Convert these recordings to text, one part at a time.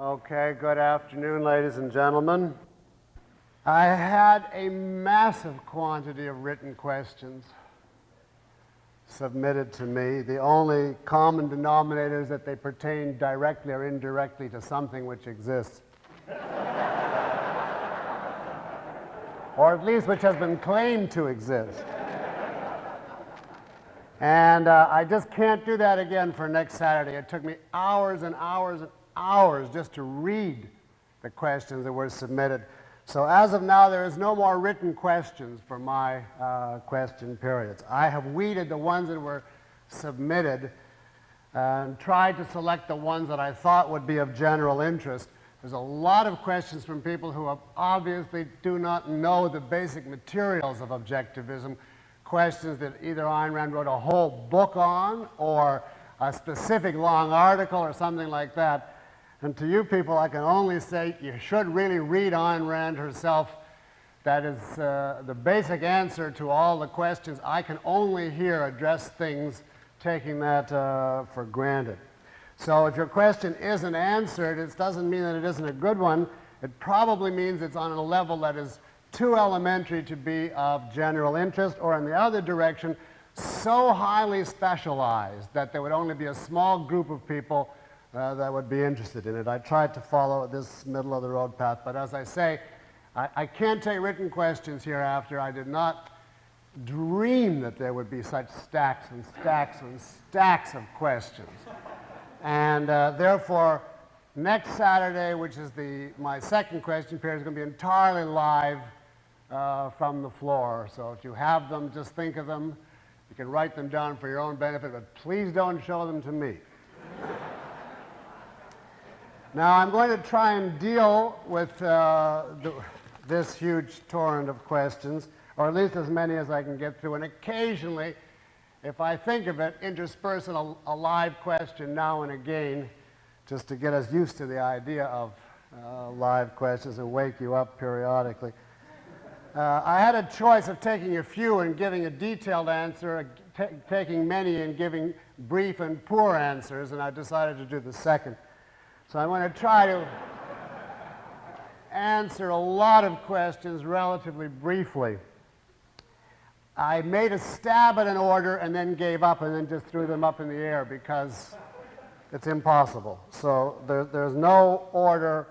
Okay, good afternoon, ladies and gentlemen. I had a massive quantity of written questions submitted to me. The only common denominator is that they pertain directly or indirectly to something which exists. Or at least which has been claimed to exist. And I just can't do that again for next Saturday. It took me hours and hours and hours just to read the questions that were submitted. So as of now, there is no more written questions for my question periods. I have weeded the ones that were submitted and tried to select the ones that I thought would be of general interest. There's a lot of questions from people who obviously do not know the basic materials of objectivism, questions that either Ayn Rand wrote a whole book on or a specific long article or something like that. And to you people, I can only say you should really read Ayn Rand herself. That is the basic answer to all the questions. I can only here address things taking that for granted. So if your question isn't answered, it doesn't mean that it isn't a good one. It probably means it's on a level that is too elementary to be of general interest, or in the other direction, so highly specialized that there would only be a small group of people that would be interested in it. I tried to follow this middle-of-the-road path, but as I say, I can't take written questions hereafter. I did not dream that there would be such stacks and stacks and stacks of questions. And therefore, next Saturday, which is my second question period, is going to be entirely live from the floor. So if you have them, just think of them. You can write them down for your own benefit, but please don't show them to me. Now, I'm going to try and deal with this huge torrent of questions, or at least as many as I can get through, and occasionally, if I think of it, intersperse in a live question now and again, just to get us used to the idea of live questions and wake you up periodically. I had a choice of taking a few and giving a detailed answer, taking many and giving brief and poor answers, and I decided to do the second. So I'm going to try to answer a lot of questions relatively briefly. I made a stab at an order and then gave up and then just threw them up in the air because it's impossible. So there's no order.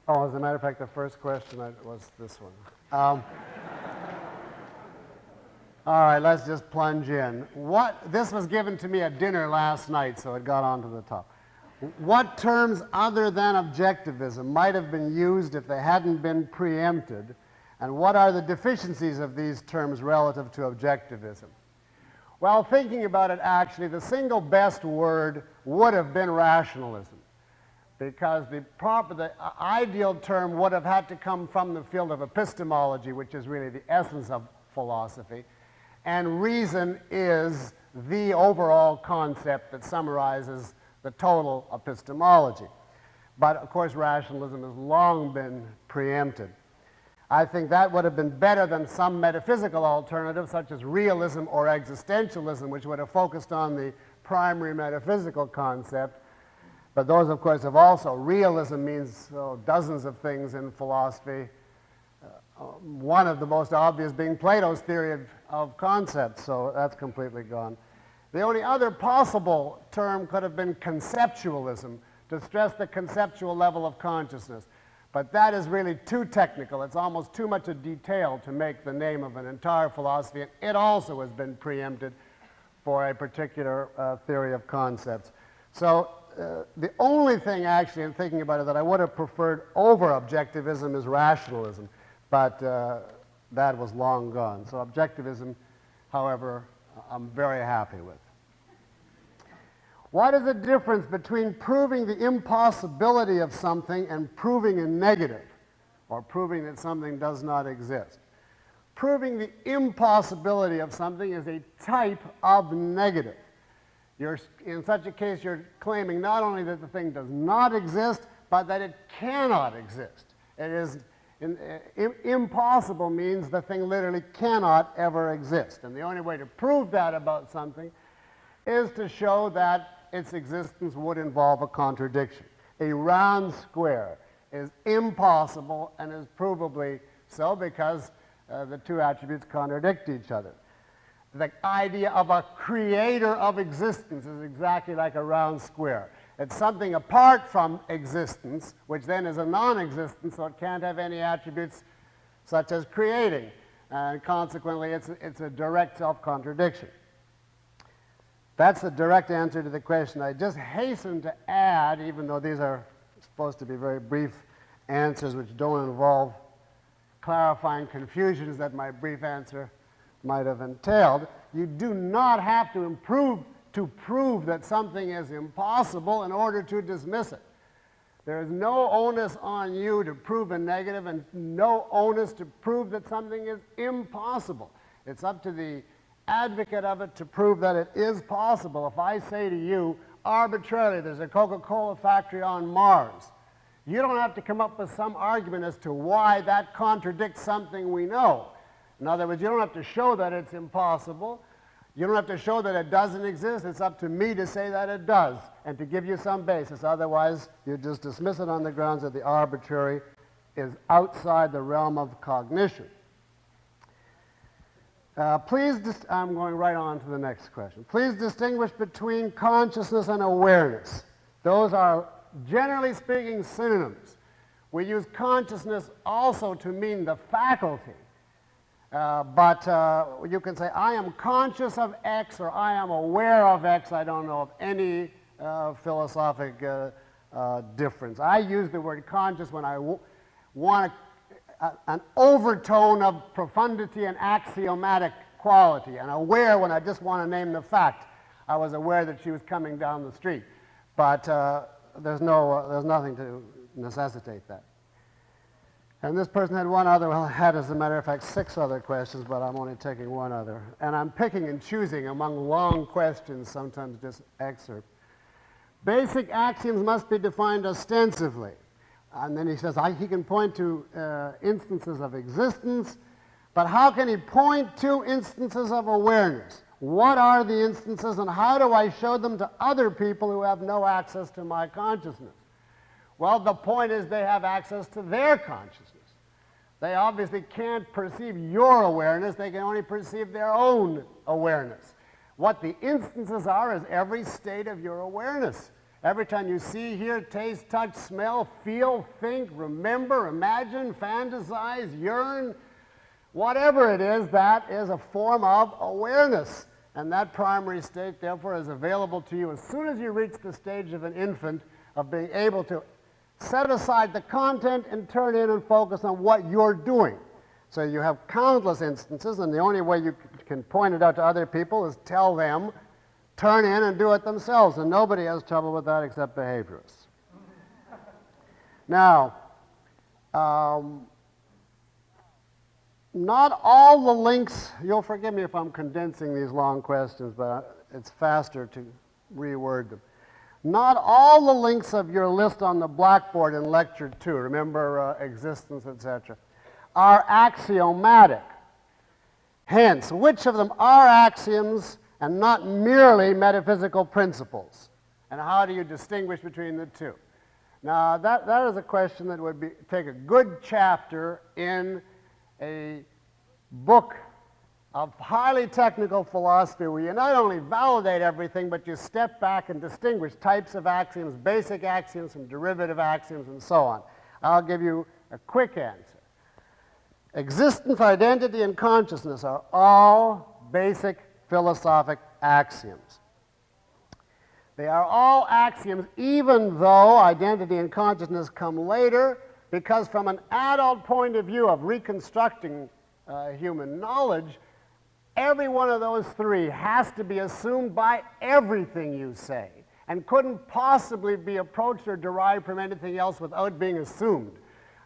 Oh, as a matter of fact, the first question was this one. All right, let's just plunge in. This was given to me at dinner last night, so it got onto the top. What terms other than objectivism might have been used if they hadn't been preempted, and what are the deficiencies of these terms relative to objectivism? Well, thinking about it, actually, the single best word would have been rationalism, because the ideal term would have had to come from the field of epistemology, which is really the essence of philosophy, and reason is the overall concept that summarizes the total epistemology. But of course, rationalism has long been preempted. I think that would have been better than some metaphysical alternative, such as realism or existentialism, which would have focused on the primary metaphysical concept. But those, of course, have also, realism means dozens of things in philosophy. One of the most obvious being Plato's theory of concepts, so that's completely gone. The only other possible term could have been conceptualism, to stress the conceptual level of consciousness. But that is really too technical. It's almost too much a detail to make the name of an entire philosophy, and it also has been preempted for a particular theory of concepts. So the only thing, actually, in thinking about it, that I would have preferred over objectivism is rationalism, but that was long gone. So objectivism, however, I'm very happy with. What is the difference between proving the impossibility of something and proving a negative, or proving that something does not exist? Proving the impossibility of something is a type of negative. In such a case, you're claiming not only that the thing does not exist, but that it cannot exist. It is impossible means the thing literally cannot ever exist. And the only way to prove that about something is to show that its existence would involve a contradiction. a round square is impossible and is provably so because the two attributes contradict each other. The idea of a creator of existence is exactly like a round square. It's something apart from existence, which then is a non-existence, so it can't have any attributes such as creating. And consequently, it's a direct self-contradiction. That's the direct answer to the question. I just hasten to add, even though these are supposed to be very brief answers which don't involve clarifying confusions that my brief answer might have entailed, you do not have to prove that something is impossible in order to dismiss it. There is no onus on you to prove a negative and no onus to prove that something is impossible. It's up to the advocate of it to prove that it is possible. If I say to you, arbitrarily, there's a Coca-Cola factory on Mars, you don't have to come up with some argument as to why that contradicts something we know. In other words, you don't have to show that it's impossible. You don't have to show that it doesn't exist. It's up to me to say that it does and to give you some basis. Otherwise, you just dismiss it on the grounds that the arbitrary is outside the realm of cognition. I'm going right on to the next question. Please distinguish between consciousness and awareness. Those are, generally speaking, synonyms. We use consciousness also to mean the faculty. But you can say, I am conscious of X or I am aware of X. I don't know of any philosophic difference. I use the word conscious when I want an overtone of profundity and axiomatic quality, and aware when I just want to name the fact. I was aware that she was coming down the street. But there's nothing to necessitate that. And this person had one other, well, had, as a matter of fact, 6 other questions, but I'm only taking one other. And I'm picking and choosing among long questions, sometimes just excerpt. Basic axioms must be defined ostensively. And then he says he can point to instances of existence, but how can he point to instances of awareness? What are the instances and how do I show them to other people who have no access to my consciousness? Well, the point is they have access to their consciousness. They obviously can't perceive your awareness. They can only perceive their own awareness. What the instances are is every state of your awareness. Every time you see, hear, taste, touch, smell, feel, think, remember, imagine, fantasize, yearn, whatever it is, that is a form of awareness. And that primary state, therefore, is available to you as soon as you reach the stage of an infant of being able to set aside the content and turn in and focus on what you're doing. So you have countless instances, and the only way you can point it out to other people is tell them, turn in and do it themselves, and nobody has trouble with that except behaviorists. Now, not all the links, you'll forgive me if I'm condensing these long questions, but it's faster to reword them. Not all the links of your list on the blackboard in Lecture 2, remember existence, etc., are axiomatic. Hence, which of them are axioms and not merely metaphysical principles? And how do you distinguish between the two? Now, that is a question that would take a good chapter in a book of highly technical philosophy where you not only validate everything, but you step back and distinguish types of axioms, basic axioms from derivative axioms, and so on. I'll give you a quick answer. Existence, identity, and consciousness are all basic philosophic axioms. They are all axioms, even though identity and consciousness come later, because from an adult point of view of reconstructing human knowledge, every one of those 3 has to be assumed by everything you say and couldn't possibly be approached or derived from anything else without being assumed.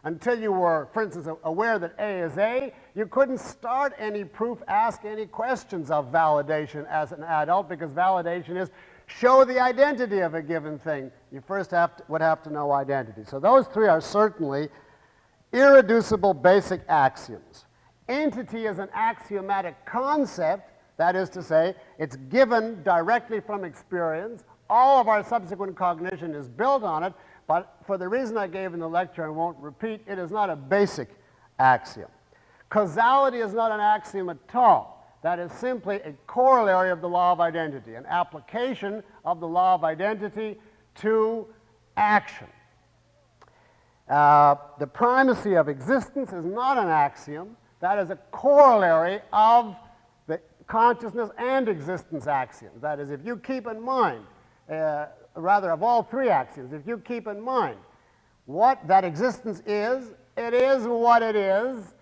Until you were, for instance, aware that A is A, you couldn't start any proof, ask any questions of validation as an adult, because validation is show the identity of a given thing. You first would have to know identity. So those 3 are certainly irreducible basic axioms. Entity is an axiomatic concept, that is to say, it's given directly from experience. All of our subsequent cognition is built on it, but for the reason I gave in the lecture, I won't repeat, it is not a basic axiom. Causality is not an axiom at all. That is simply a corollary of the law of identity, an application of the law of identity to action. The primacy of existence is not an axiom. That is a corollary of the consciousness and existence axioms. That is, if you keep in mind, rather of all three axioms, if you keep in mind what that existence is, it is what it is,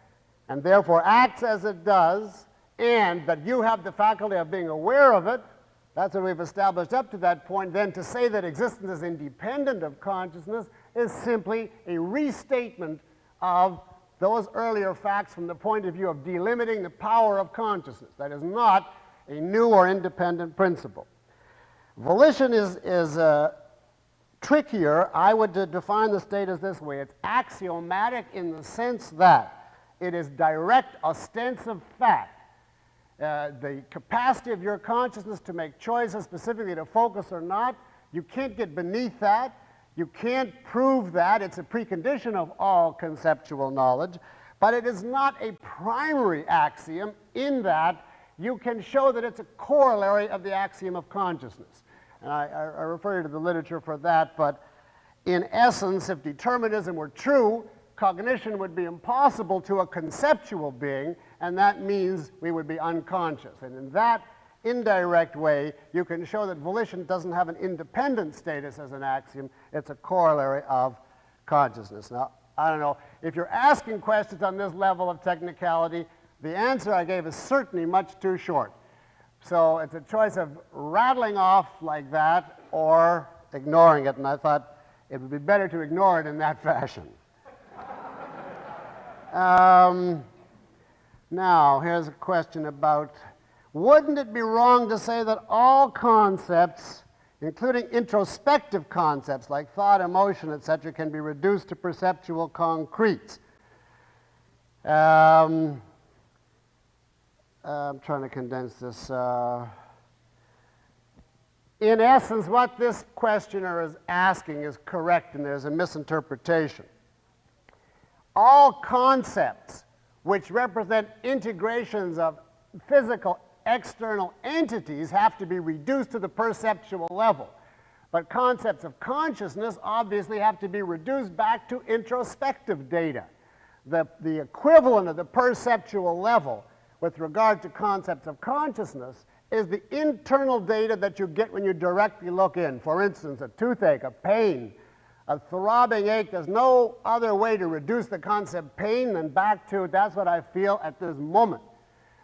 and therefore acts as it does, and that you have the faculty of being aware of it, that's what we've established up to that point, then to say that existence is independent of consciousness is simply a restatement of those earlier facts from the point of view of delimiting the power of consciousness. That is not a new or independent principle. Volition is trickier. I would define the state as this way. It's axiomatic in the sense that it is direct, ostensive fact. The capacity of your consciousness to make choices, specifically to focus or not, you can't get beneath that. You can't prove that. It's a precondition of all conceptual knowledge. But it is not a primary axiom in that you can show that it's a corollary of the axiom of consciousness. And I refer you to the literature for that, but in essence, if determinism were true, cognition would be impossible to a conceptual being, and that means we would be unconscious. And in that indirect way, you can show that volition doesn't have an independent status as an axiom. It's a corollary of consciousness. Now, I don't know, if you're asking questions on this level of technicality, the answer I gave is certainly much too short. So it's a choice of rattling off like that or ignoring it, and I thought it would be better to ignore it in that fashion. Now, here's a question about, wouldn't it be wrong to say that all concepts, including introspective concepts like thought, emotion, etc., can be reduced to perceptual concretes? I'm trying to condense this. In essence, what this questioner is asking is correct, and there's a misinterpretation. All concepts which represent integrations of physical external entities have to be reduced to the perceptual level. But concepts of consciousness obviously have to be reduced back to introspective data. The equivalent of the perceptual level with regard to concepts of consciousness is the internal data that you get when you directly look in. For instance, a toothache, a pain, a throbbing ache. There's no other way to reduce the concept pain than back to that's what I feel at this moment,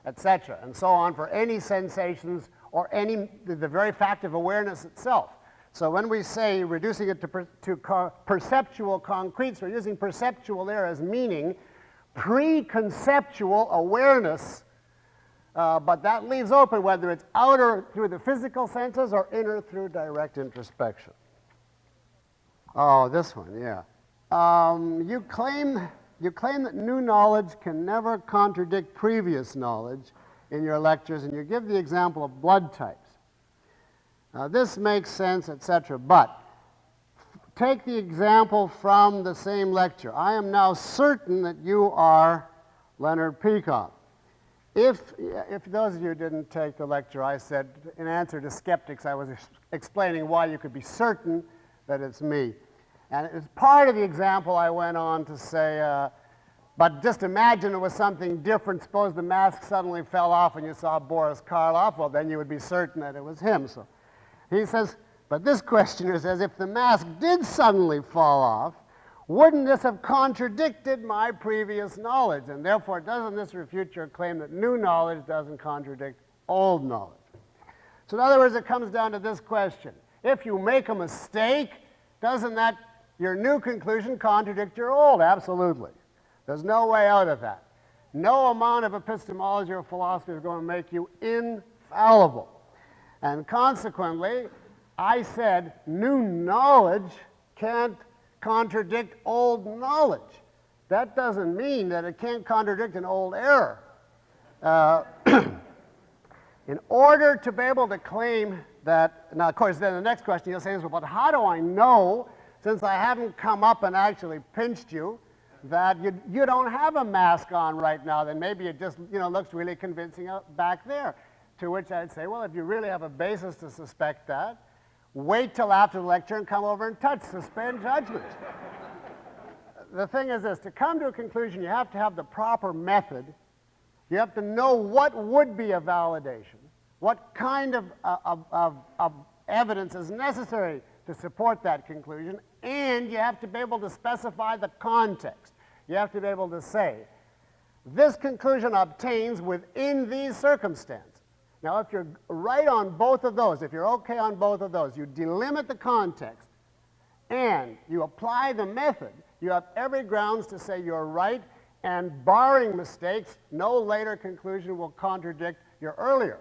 etc. And so on for any sensations or the very fact of awareness itself. So when we say reducing it to perceptual concretes, we're using perceptual there as meaning pre-conceptual awareness, but that leaves open whether it's outer through the physical senses or inner through direct introspection. Oh, this one, yeah. You claim that new knowledge can never contradict previous knowledge in your lectures, and you give the example of blood types. Now, this makes sense, etc., but take the example from the same lecture. I am now certain that you are Leonard Peikoff. If those of you who didn't take the lecture, I said, in answer to skeptics, I was explaining why you could be certain that it's me. And as part of the example, I went on to say, but just imagine it was something different. Suppose the mask suddenly fell off and you saw Boris Karloff. Well, then you would be certain that it was him. So he says, but this questioner says, if the mask did suddenly fall off, wouldn't this have contradicted my previous knowledge? And therefore, doesn't this refute your claim that new knowledge doesn't contradict old knowledge? So in other words, it comes down to this question. If you make a mistake, doesn't that, your new conclusion, contradict your old? Absolutely. There's no way out of that. No amount of epistemology or philosophy is going to make you infallible. And consequently, I said new knowledge can't contradict old knowledge. That doesn't mean that it can't contradict an old error. In order to be able to claim that, now of course then the next question you'll say is, well, but how do I know since I haven't come up and actually pinched you, that you don't have a mask on right now, then maybe it just, looks really convincing back there. To which I'd say, well, if you really have a basis to suspect that, wait till after the lecture and come over and touch, suspend judgment. The thing is this, to come to a conclusion, you have to have the proper method. You have to know what would be a validation, what kind of evidence is necessary to support that conclusion, and you have to be able to specify the context. You have to be able to say, this conclusion obtains within these circumstances. Now, if you're right on both of those, if you're okay on both of those, you delimit the context and you apply the method, you have every grounds to say you're right, and barring mistakes, no later conclusion will contradict your earlier.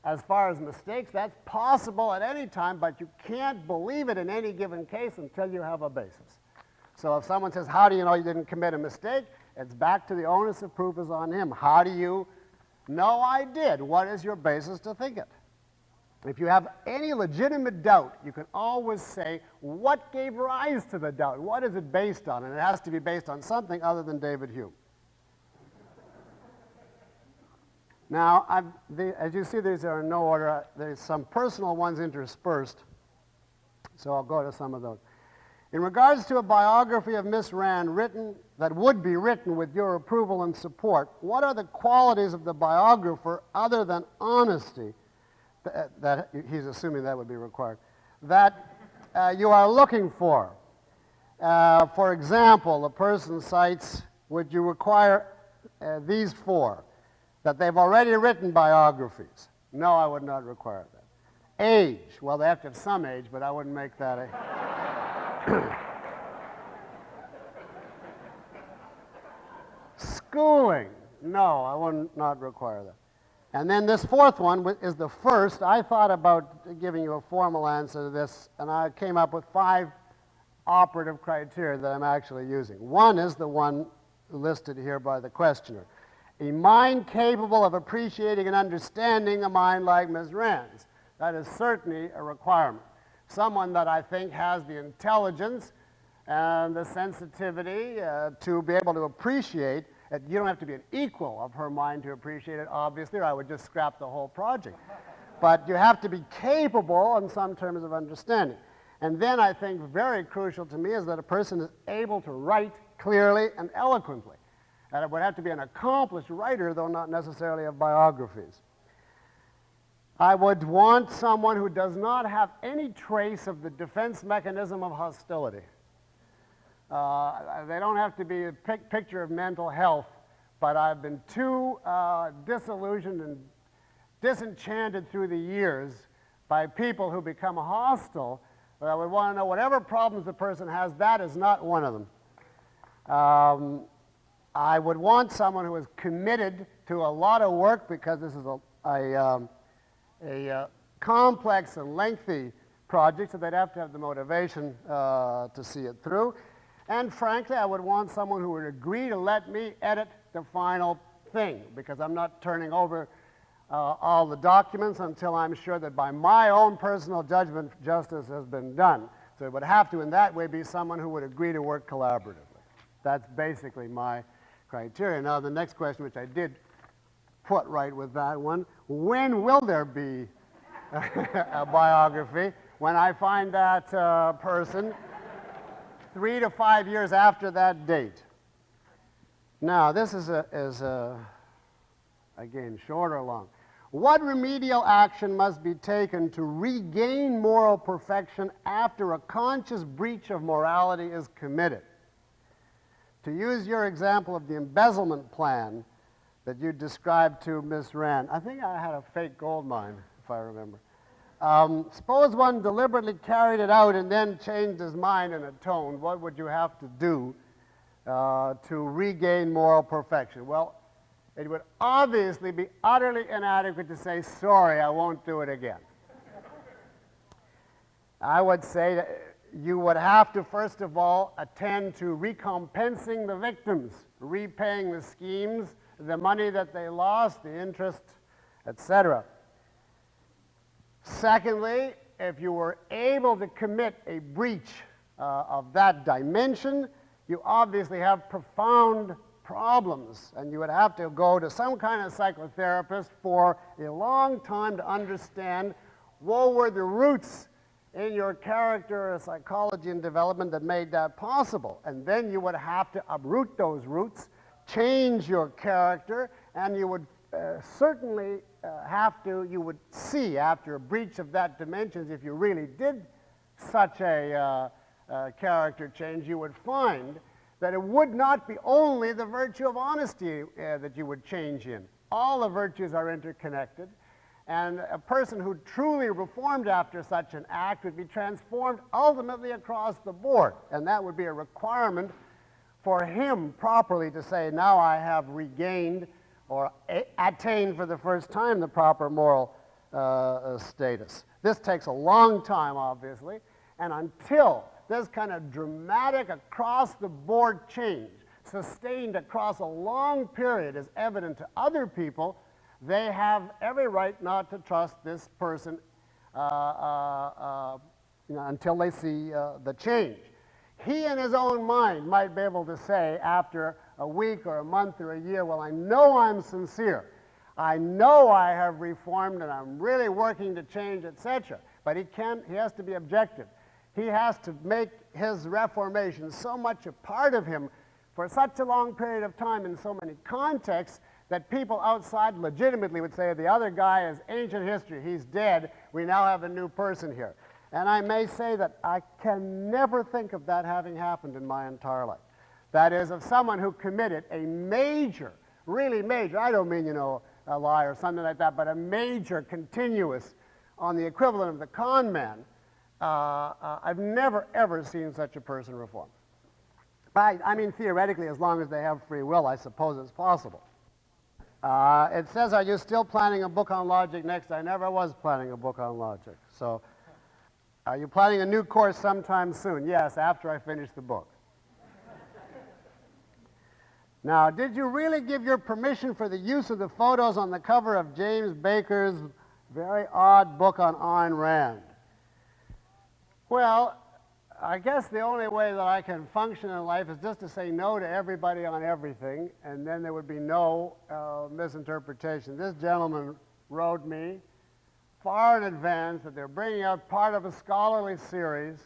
As far as mistakes, that's possible at any time, but you can't believe it in any given case until you have a basis. So if someone says, how do you know you didn't commit a mistake? It's back to the onus of proof is on him. How do you know I did? What is your basis to think it? If you have any legitimate doubt, you can always say, what gave rise to the doubt? What is it based on? And it has to be based on something other than David Hume. Now, as you see, these are in no order. There's some personal ones interspersed, so I'll go to some of those. In regards to a biography of Miss Rand that would be written with your approval and support, what are the qualities of the biographer other than honesty, that he's assuming that would be required, that you are looking for? For example, the person cites, would you require these four? That they've already written biographies. No, I would not require that. Age. Well, they have to have some age, but I wouldn't make that a... Schooling. No, I would not require that. And then this fourth one is the first. I thought about giving you a formal answer to this, and I came up with 5 operative criteria that I'm actually using. One is the one listed here by the questioner. A mind capable of appreciating and understanding a mind like Ms. Rand's. That is certainly a requirement. Someone that I think has the intelligence and the sensitivity to be able to appreciate it. You don't have to be an equal of her mind to appreciate it, obviously, or I would just scrap the whole project. But you have to be capable in some terms of understanding. And then I think very crucial to me is that a person is able to write clearly and eloquently. And it would have to be an accomplished writer, though not necessarily of biographies. I would want someone who does not have any trace of the defense mechanism of hostility. They don't have to be a picture of mental health, but I've been too disillusioned and disenchanted through the years by people who become hostile that I would want to know whatever problems the person has, that is not one of them. I would want someone who is committed to a lot of work, because this is a complex and lengthy project, so they'd have to have the motivation to see it through. And frankly, I would want someone who would agree to let me edit the final thing, because I'm not turning over all the documents until I'm sure that by my own personal judgment, justice has been done. So it would have to, in that way, be someone who would agree to work collaboratively. That's basically my criteria. Now, the next question, which I did put right with that one, when will there be a biography? When I find that person 3 to 5 years after that date. Now, this is again, short or long. What remedial action must be taken to regain moral perfection after a conscious breach of morality is committed? To use your example of the embezzlement plan that you described to Ms. Rand, I think I had a fake gold mine, if I remember. Suppose one deliberately carried it out and then changed his mind and atoned. What would you have to do to regain moral perfection? Well, it would obviously be utterly inadequate to say, sorry, I won't do it again. I would say that you would have to, first of all, attend to recompensing the victims, repaying the schemes, the money that they lost, the interest, etc. Secondly, if you were able to commit a breach of that dimension, you obviously have profound problems, and you would have to go to some kind of psychotherapist for a long time to understand what were the roots in your character, psychology, and development that made that possible. And then you would have to uproot those roots, change your character, and you would certainly you would see after a breach of that dimensions, if you really did such a character change, you would find that it would not be only the virtue of honesty that you would change in. All the virtues are interconnected, and a person who truly reformed after such an act would be transformed ultimately across the board, and that would be a requirement for him properly to say, now I have regained or attained for the first time the proper moral status. This takes a long time, obviously, and until this kind of dramatic across-the-board change, sustained across a long period, is evident to other people, they have every right not to trust this person until they see the change. He in his own mind might be able to say after a week or a month or a year, well, I know I'm sincere. I know I have reformed and I'm really working to change, etc. But he has to be objective. He has to make his reformation so much a part of him for such a long period of time in so many contexts that people outside legitimately would say the other guy is ancient history, he's dead, we now have a new person here. And I may say that I can never think of that having happened in my entire life. That is, of someone who committed a major, really major, I don't mean, a lie or something like that, but a major continuous on the equivalent of the con man. I've never, ever seen such a person reform. I mean, theoretically, as long as they have free will, I suppose it's possible. It says, are you still planning a book on logic next? I never was planning a book on logic. So, are you planning a new course sometime soon? Yes, after I finish the book. Now, did you really give your permission for the use of the photos on the cover of James Baker's very odd book on Ayn Rand? Well, I guess the only way that I can function in life is just to say no to everybody on everything, and then there would be no misinterpretation. This gentleman wrote me far in advance that they're bringing out part of a scholarly series,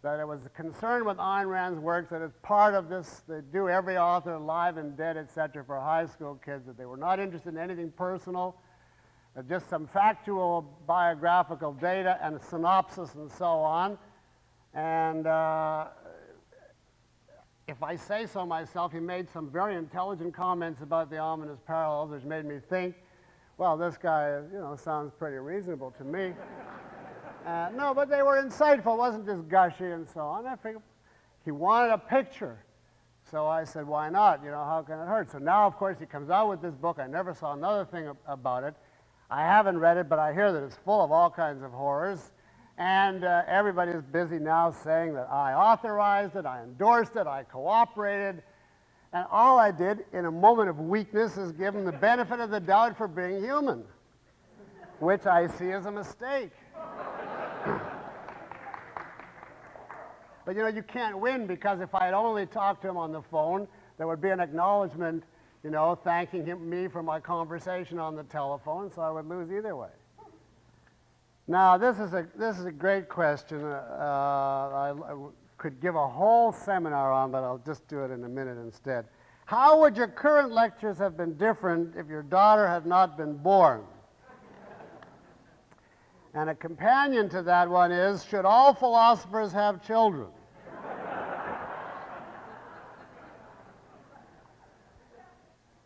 that it was concerned with Ayn Rand's works, that it's part of this, they do every author live and dead, etc., for high school kids, that they were not interested in anything personal, just some factual biographical data and a synopsis and so on. And if I say so myself, he made some very intelligent comments about the ominous parallels, which made me think, well, this guy, sounds pretty reasonable to me. No, but they were insightful. It wasn't just gushy and so on. I figured he wanted a picture. So I said, why not? How can it hurt? So now, of course, he comes out with this book. I never saw another thing about it. I haven't read it, but I hear that it's full of all kinds of horrors. And everybody's busy now saying that I authorized it, I endorsed it, I cooperated. And all I did in a moment of weakness is give him the benefit of the doubt for being human, which I see as a mistake. But you can't win, because if I had only talked to him on the phone, there would be an acknowledgement, thanking me for my conversation on the telephone, so I would lose either way. Now, this is a great question. I could give a whole seminar on, but I'll just do it in a minute instead. How would your current lectures have been different if your daughter had not been born? And a companion to that one is, should all philosophers have children?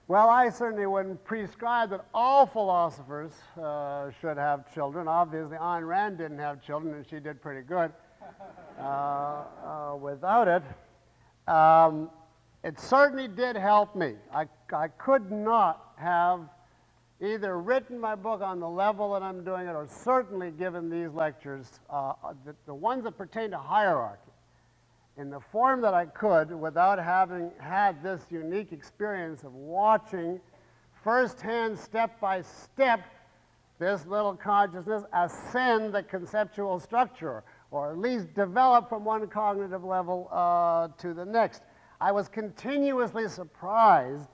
Well, I certainly wouldn't prescribe that all philosophers should have children. Obviously, Ayn Rand didn't have children, and she did pretty good without it. It certainly did help me. I could not have either written my book on the level that I'm doing it, or certainly given these lectures, the ones that pertain to hierarchy, in the form that I could, without having had this unique experience of watching firsthand, step by step, this little consciousness ascend the conceptual structure, or at least develop from one cognitive level to the next. I was continuously surprised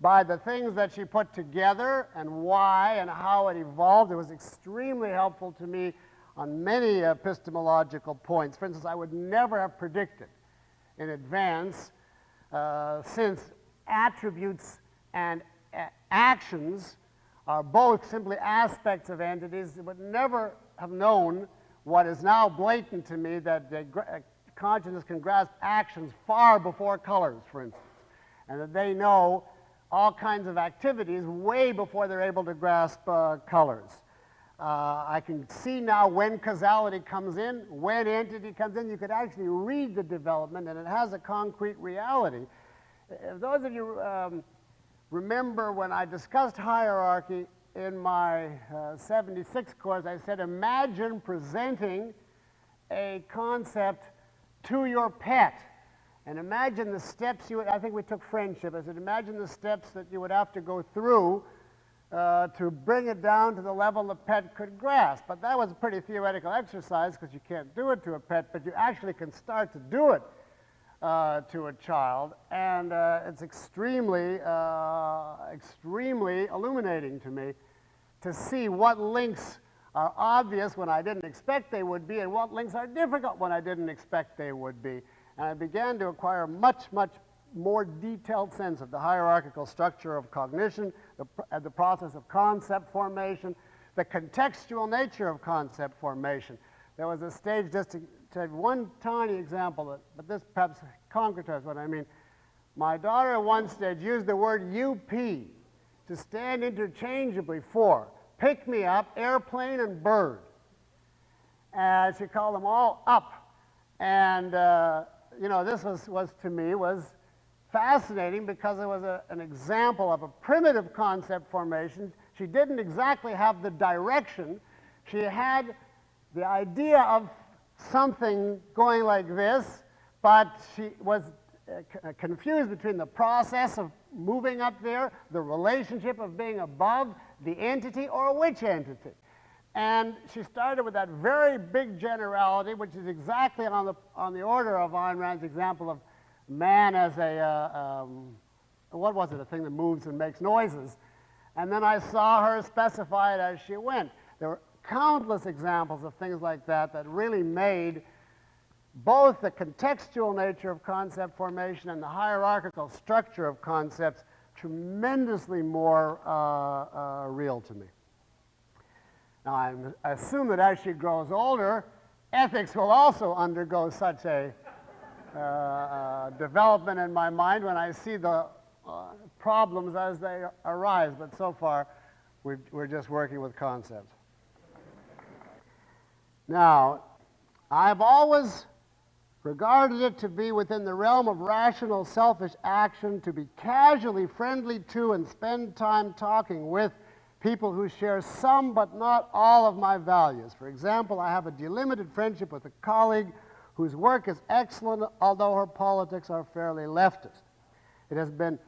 by the things that she put together and why and how it evolved. It was extremely helpful to me on many epistemological points. For instance, I would never have predicted in advance, since attributes and actions are both simply aspects of entities, I would never have known what is now blatant to me, that consciousness can grasp actions far before colors, for instance, and that they know all kinds of activities way before they're able to grasp colors. I can see now when causality comes in, when entity comes in. You could actually read the development, and it has a concrete reality. If those of you remember when I discussed hierarchy in my 76 course, I said, imagine presenting a concept to your pet. And imagine the steps you would, I think we took friendship. I said, imagine the steps that you would have to go through to bring it down to the level the pet could grasp. But that was a pretty theoretical exercise because you can't do it to a pet, but you actually can start to do it to a child. And it's extremely, extremely illuminating to me to see what links are obvious when I didn't expect they would be, and what links are difficult when I didn't expect they would be. And I began to acquire a much, much more detailed sense of the hierarchical structure of cognition, the process of concept formation, the contextual nature of concept formation. There was a stage, just to have one tiny example, but this perhaps concretizes what I mean. My daughter at one stage used the word UP to stand interchangeably for pick me up, airplane, and bird. And she called them all up. And you know, this was to me was fascinating because it was an example of a primitive concept formation. She didn't exactly have the direction. She had the idea of something going like this, but she was confused between the process of moving up there, the relationship of being above, the entity, or which entity. And she started with that very big generality, which is exactly on the order of Ayn Rand's example of man as a, what was it, a thing that moves and makes noises. And then I saw her specify it as she went. There were countless examples of things like that that really made both the contextual nature of concept formation and the hierarchical structure of concepts tremendously more real to me. Now, I assume that as she grows older, ethics will also undergo such a development in my mind when I see the problems as they arise, but so far we're just working with concepts. Now, I've always regarded it to be within the realm of rational selfish action to be casually friendly to and spend time talking with people who share some but not all of my values. For example, I have a delimited friendship with a colleague whose work is excellent, although her politics are fairly leftist. It has been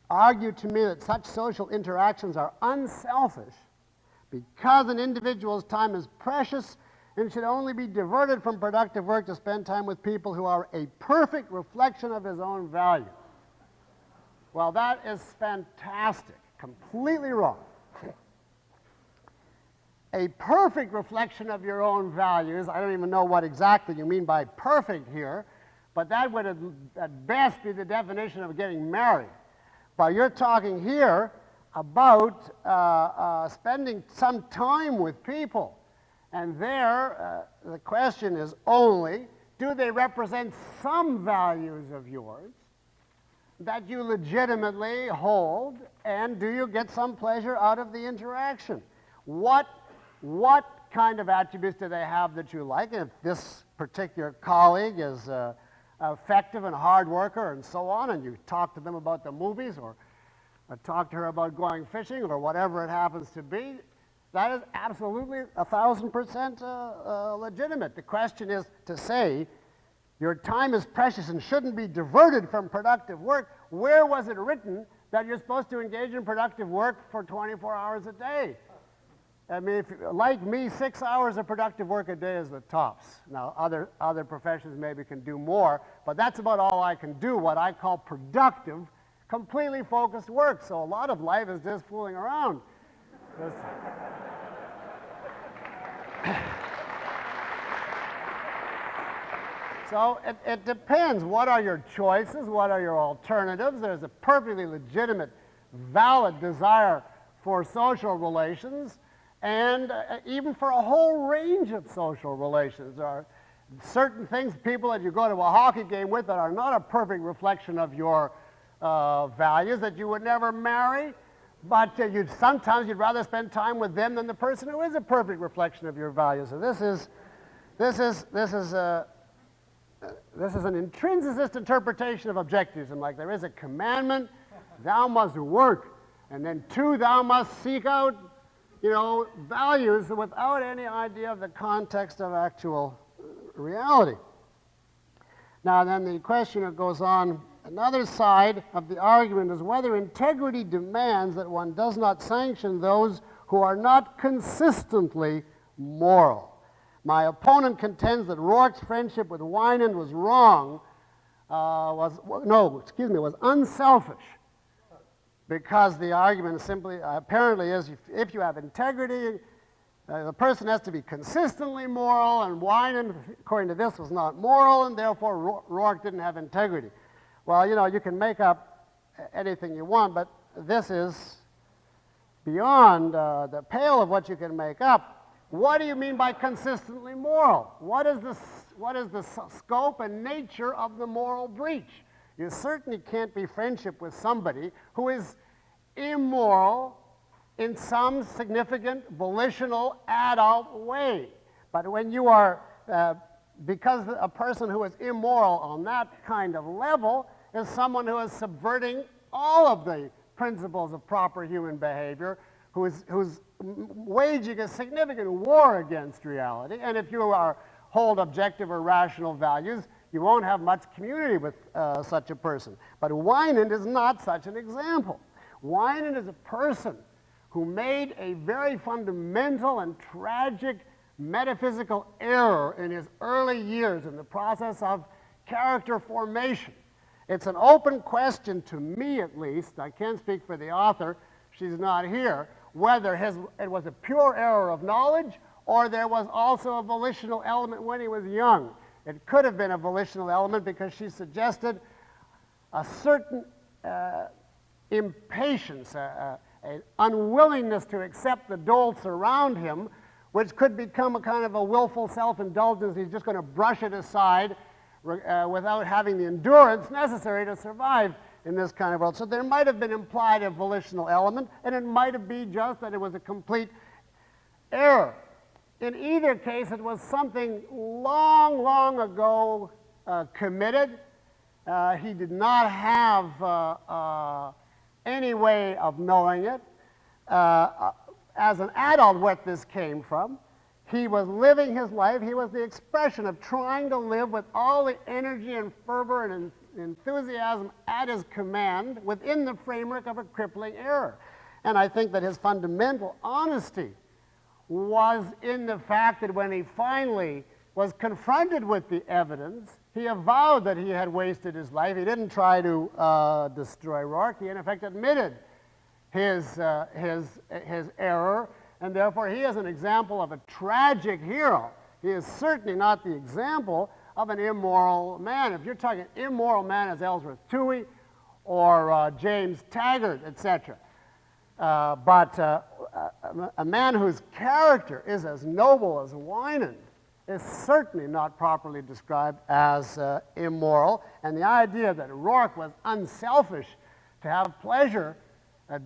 argued to me that such social interactions are unselfish because an individual's time is precious and should only be diverted from productive work to spend time with people who are a perfect reflection of his own values. Well, that is fantastic. Completely wrong. A perfect reflection of your own values, I don't even know what exactly you mean by perfect here, but that would at best be the definition of getting married. But you're talking here about spending some time with people. And there, the question is only, do they represent some values of yours that you legitimately hold, and do you get some pleasure out of the interaction? What kind of attributes do they have that you like? If this particular colleague is effective and a hard worker and so on, and you talk to them about the movies or talk to her about going fishing or whatever it happens to be, that is absolutely 1,000% legitimate. The question is to say, your time is precious and shouldn't be diverted from productive work. Where was it written that you're supposed to engage in productive work for 24 hours a day? I mean, if, like me, 6 hours of productive work a day is the tops. Now, other professions maybe can do more, but that's about all I can do, what I call productive, completely focused work. So a lot of life is just fooling around. So it depends. What are your choices? What are your alternatives? There's a perfectly legitimate, valid desire for social relations, and even for a whole range of social relations. There are certain things, people that you go to a hockey game with, that are not a perfect reflection of your values, that you would never marry, but sometimes you'd rather spend time with them than the person who is a perfect reflection of your values. So this is an intrinsicist interpretation of objectivism. Like, there is a commandment, thou must work, and then two, thou must seek out, values without any idea of the context of actual reality. Now then, the question that goes on, another side of the argument is whether integrity demands that one does not sanction those who are not consistently moral. My opponent contends that Rourke's friendship with Winan was wrong, was unselfish, because the argument simply, apparently is, if you have integrity, the person has to be consistently moral, and Winan, according to this, was not moral, and therefore Rourke didn't have integrity. Well, you can make up anything you want, but this is beyond the pale of what you can make up. What do you mean by consistently moral? What is the scope and nature of the moral breach? You certainly can't be friendship with somebody who is immoral in some significant, volitional, adult way. But when you are, because a person who is immoral on that kind of level is someone who is subverting all of the principles of proper human behavior, who's waging a significant war against reality. And if you hold objective or rational values, you won't have much community with such a person. But Winan is not such an example. Winan is a person who made a very fundamental and tragic metaphysical error in his early years in the process of character formation. It's an open question, to me at least, I can't speak for the author, she's not here, whether it was a pure error of knowledge or there was also a volitional element when he was young. It could have been a volitional element because she suggested a certain impatience, an unwillingness to accept the dolts around him, which could become a kind of a willful self-indulgence. He's just going to brush it aside without having the endurance necessary to survive in this kind of world. So there might have been implied a volitional element, and it might have been just that it was a complete error. In either case, it was something long, long ago committed. He did not have any way of knowing it. As an adult, what this came from, he was living his life. He was the expression of trying to live with all the energy and fervor and enthusiasm at his command within the framework of a crippling error. And I think that his fundamental honesty was in the fact that when he finally was confronted with the evidence, he avowed that he had wasted his life. He didn't try to destroy Rourke. He in effect admitted his error, and therefore he is an example of a tragic hero. He is certainly not the example of an immoral man. If you're talking immoral man as Ellsworth Toohey or James Taggart, etc. But a man whose character is as noble as Winan is certainly not properly described as immoral. And the idea that Rourke was unselfish to have pleasure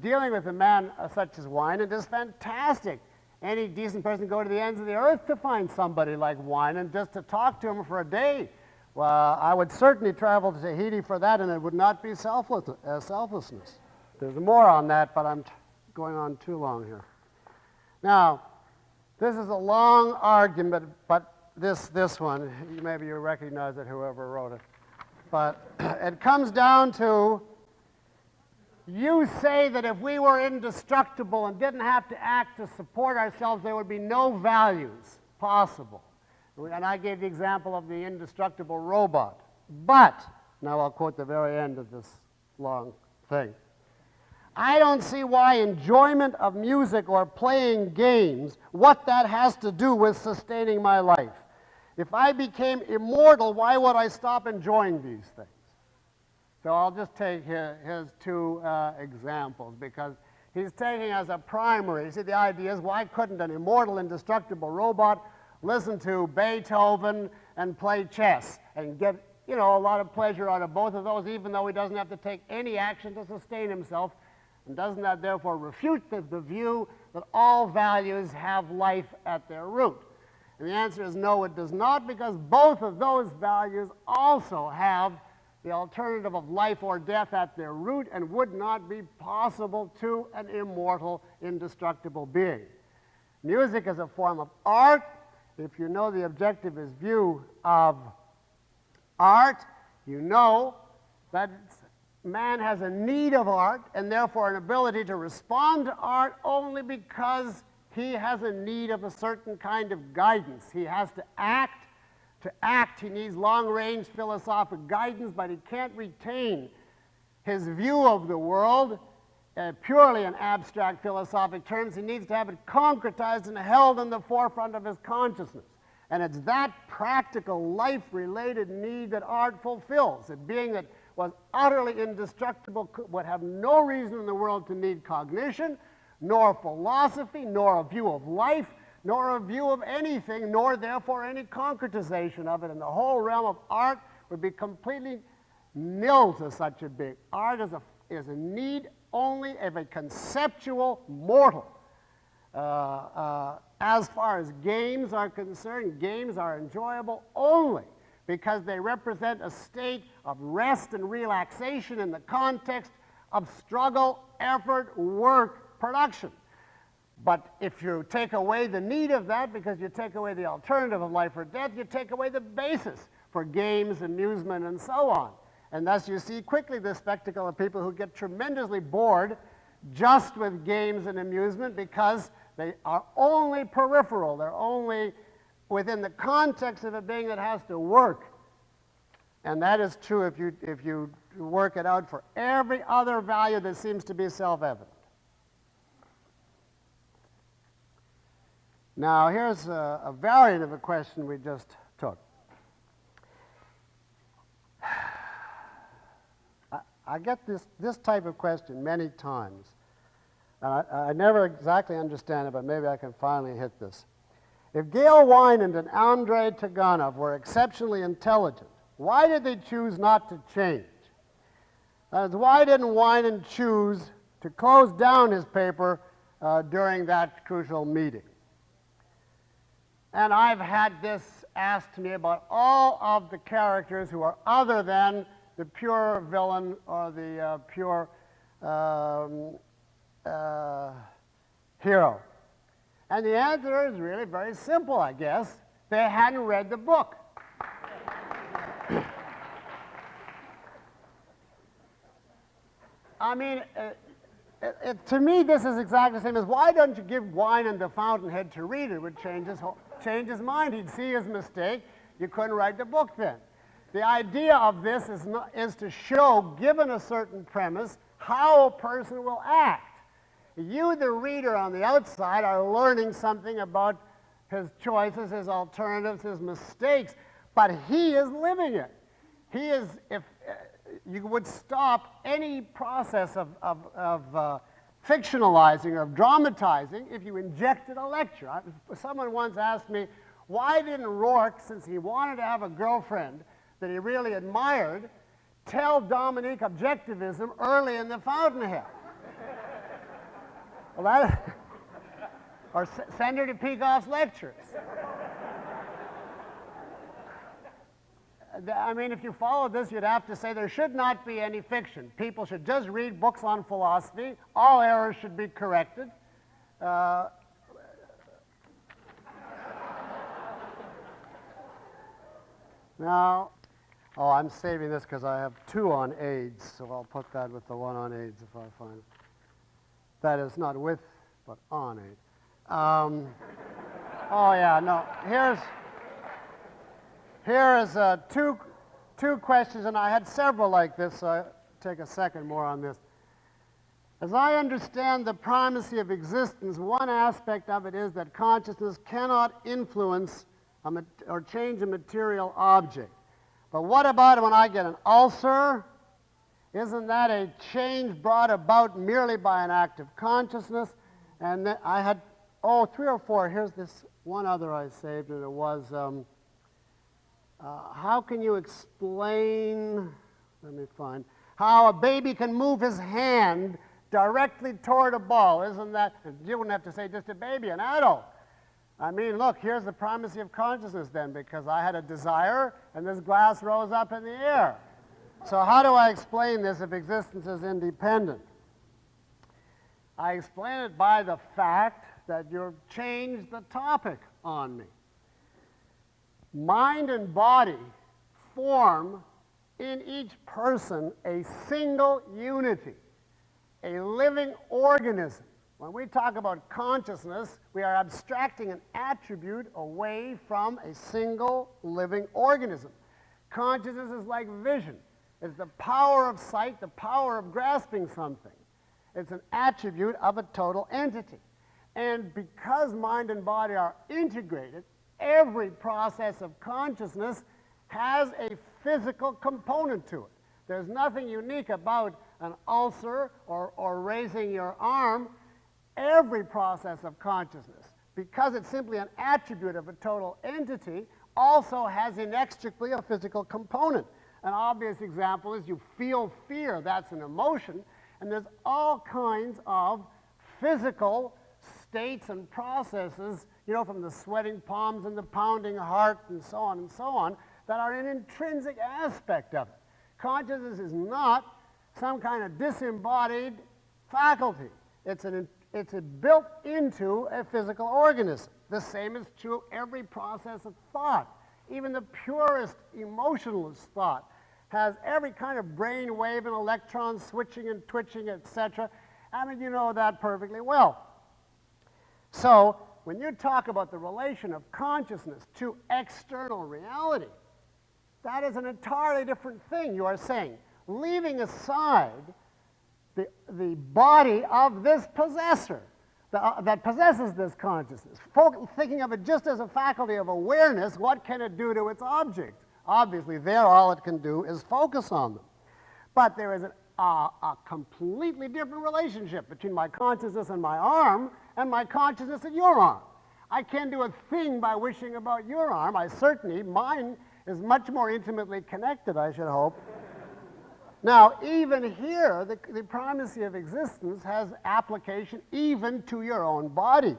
dealing with a man such as Winan is fantastic. Any decent person can go to the ends of the earth to find somebody like Winan just to talk to him for a day. Well, I would certainly travel to Tahiti for that, and it would not be selflessness. There's more on that, but I'm going on too long here. Now, this is a long argument, but this one, maybe you recognize it, whoever wrote it. But it comes down to you say that if we were indestructible and didn't have to act to support ourselves, there would be no values possible. And I gave the example of the indestructible robot. But, now I'll quote the very end of this long thing. I don't see why enjoyment of music or playing games, what that has to do with sustaining my life. If I became immortal, why would I stop enjoying these things? So I'll just take his two examples, because he's taking as a primary. You see, the idea is, why couldn't an immortal, indestructible robot listen to Beethoven and play chess and get, you know, a lot of pleasure out of both of those, even though he doesn't have to take any action to sustain himself? And doesn't that therefore refute the view that all values have life at their root? And the answer is no, it does not, because both of those values also have the alternative of life or death at their root and would not be possible to an immortal, indestructible being. Music is a form of art. If you know the objectivist view of art, you know that man has a need of art and therefore an ability to respond to art only because he has a need of a certain kind of guidance. He has to act. To act, he needs long-range philosophic guidance, but he can't retain his view of the world purely in abstract philosophic terms. He needs to have it concretized and held in the forefront of his consciousness. And it's that practical, life-related need that art fulfills. A being that was utterly indestructible would have no reason in the world to need cognition, nor philosophy, nor a view of life, nor a view of anything, nor therefore any concretization of it. And the whole realm of art would be completely nil to such a being. Art is a need only of a conceptual mortal. As far as games are concerned, games are enjoyable only because they represent a state of rest and relaxation in the context of struggle, effort, work, production. But if you take away the need of that, because you take away the alternative of life or death, you take away the basis for games, amusement, and so on. And thus you see quickly the spectacle of people who get tremendously bored just with games and amusement because they are only peripheral. They're only within the context of a being that has to work. And that is true if you work it out for every other value that seems to be self-evident. Now, here's a variant of a question we just took. I get this type of question many times. And I never exactly understand it, but maybe I can finally hit this. If Gail Wynand and Andrei Taganov were exceptionally intelligent, why did they choose not to change? Why didn't Wynand choose to close down his paper during that crucial meeting? And I've had this asked to me about all of the characters who are other than the pure villain or the pure hero. And the answer is really very simple, I guess. They hadn't read the book. I mean, to me, this is exactly the same as, why don't you give Wynand the Fountainhead to read? It would change his mind. He'd see his mistake. You couldn't write the book then. The idea of this is to show, given a certain premise, how a person will act. You, the reader on the outside, are learning something about his choices, his alternatives, his mistakes, but he is living it. He is, if you would stop any process of fictionalizing or of dramatizing if you injected a lecture. Someone once asked me, why didn't Rourke, since he wanted to have a girlfriend that he really admired, tell Dominique Objectivism early in the Fountainhead? Well, or send her to Peikoff's lectures. I mean, if you followed this, you'd have to say there should not be any fiction. People should just read books on philosophy. All errors should be corrected. Now, Oh, I'm saving this because I have 2 on AIDS, so I'll put that with the 1 on AIDS if I find it. That is not with, but on AIDS. Oh yeah, no. Here is two questions, and I had several like this, so I'll take a second more on this. As I understand the primacy of existence, one aspect of it is that consciousness cannot influence or change a material object. But what about when I get an ulcer? Isn't that a change brought about merely by an act of consciousness? And then I had, 3 or 4. Here's this one other I saved, and it was, how can you explain, let me find, how a baby can move his hand directly toward a ball? Isn't that, you wouldn't have to say just a baby, an adult. I mean, look, here's the primacy of consciousness then, because I had a desire, and this glass rose up in the air. So how do I explain this if existence is independent? I explain it by the fact that you've changed the topic on me. Mind and body form in each person a single unity, a living organism. When we talk about consciousness, we are abstracting an attribute away from a single living organism. Consciousness is like vision. It's the power of sight, the power of grasping something. It's an attribute of a total entity. And because mind and body are integrated, every process of consciousness has a physical component to it. There's nothing unique about an ulcer or raising your arm. Every process of consciousness, because it's simply an attribute of a total entity, also has inextricably a physical component. An obvious example is you feel fear. That's an emotion. And there's all kinds of physical states and processes, you know, from the sweating palms and the pounding heart and so on, that are an intrinsic aspect of it. Consciousness is not some kind of disembodied faculty. It's built into a physical organism. The same is true of every process of thought. Even the purest emotionalist thought has every kind of brain wave and electron switching and twitching, etc. I mean, you know that perfectly well. So, when you talk about the relation of consciousness to external reality, that is an entirely different thing. You are saying, leaving aside the body of this possessor that possesses this consciousness, thinking of it just as a faculty of awareness, what can it do to its object? Obviously, there all it can do is focus on them. But there is a completely different relationship between my consciousness and my arm and my consciousness and your arm. I can't do a thing by wishing about your arm. Mine is much more intimately connected, I should hope. Now, even here, the primacy of existence has application even to your own body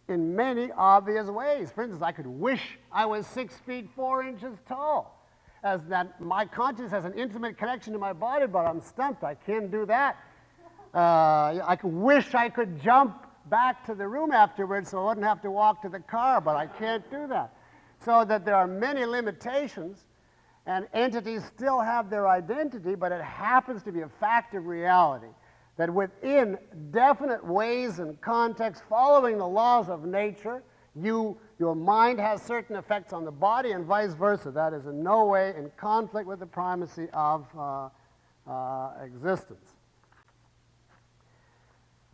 in many obvious ways. For instance, I could wish I was 6 feet 4 inches tall, as that my conscience has an intimate connection to my body, but I'm stumped. I can't do that. I could wish I could jump back to the room afterwards so I wouldn't have to walk to the car, but I can't do that. So that there are many limitations, and entities still have their identity, but it happens to be a fact of reality that within definite ways and contexts, following the laws of nature, your mind has certain effects on the body and vice versa. That is in no way in conflict with the primacy of existence.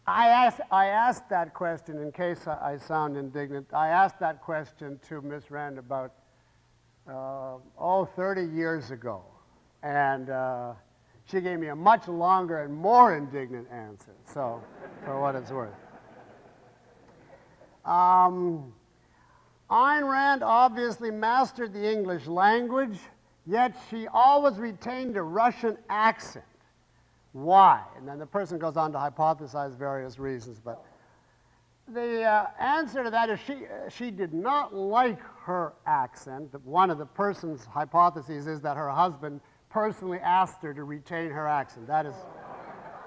I asked that question, in case I sound indignant, I asked that question to Ms. Rand about 30 years ago, and she gave me a much longer and more indignant answer, so for what it's worth. Ayn Rand obviously mastered the English language, yet she always retained a Russian accent. Why? And then the person goes on to hypothesize various reasons, but the answer to that is she did not like her accent. One of the person's hypotheses is that her husband personally asked her to retain her accent. That is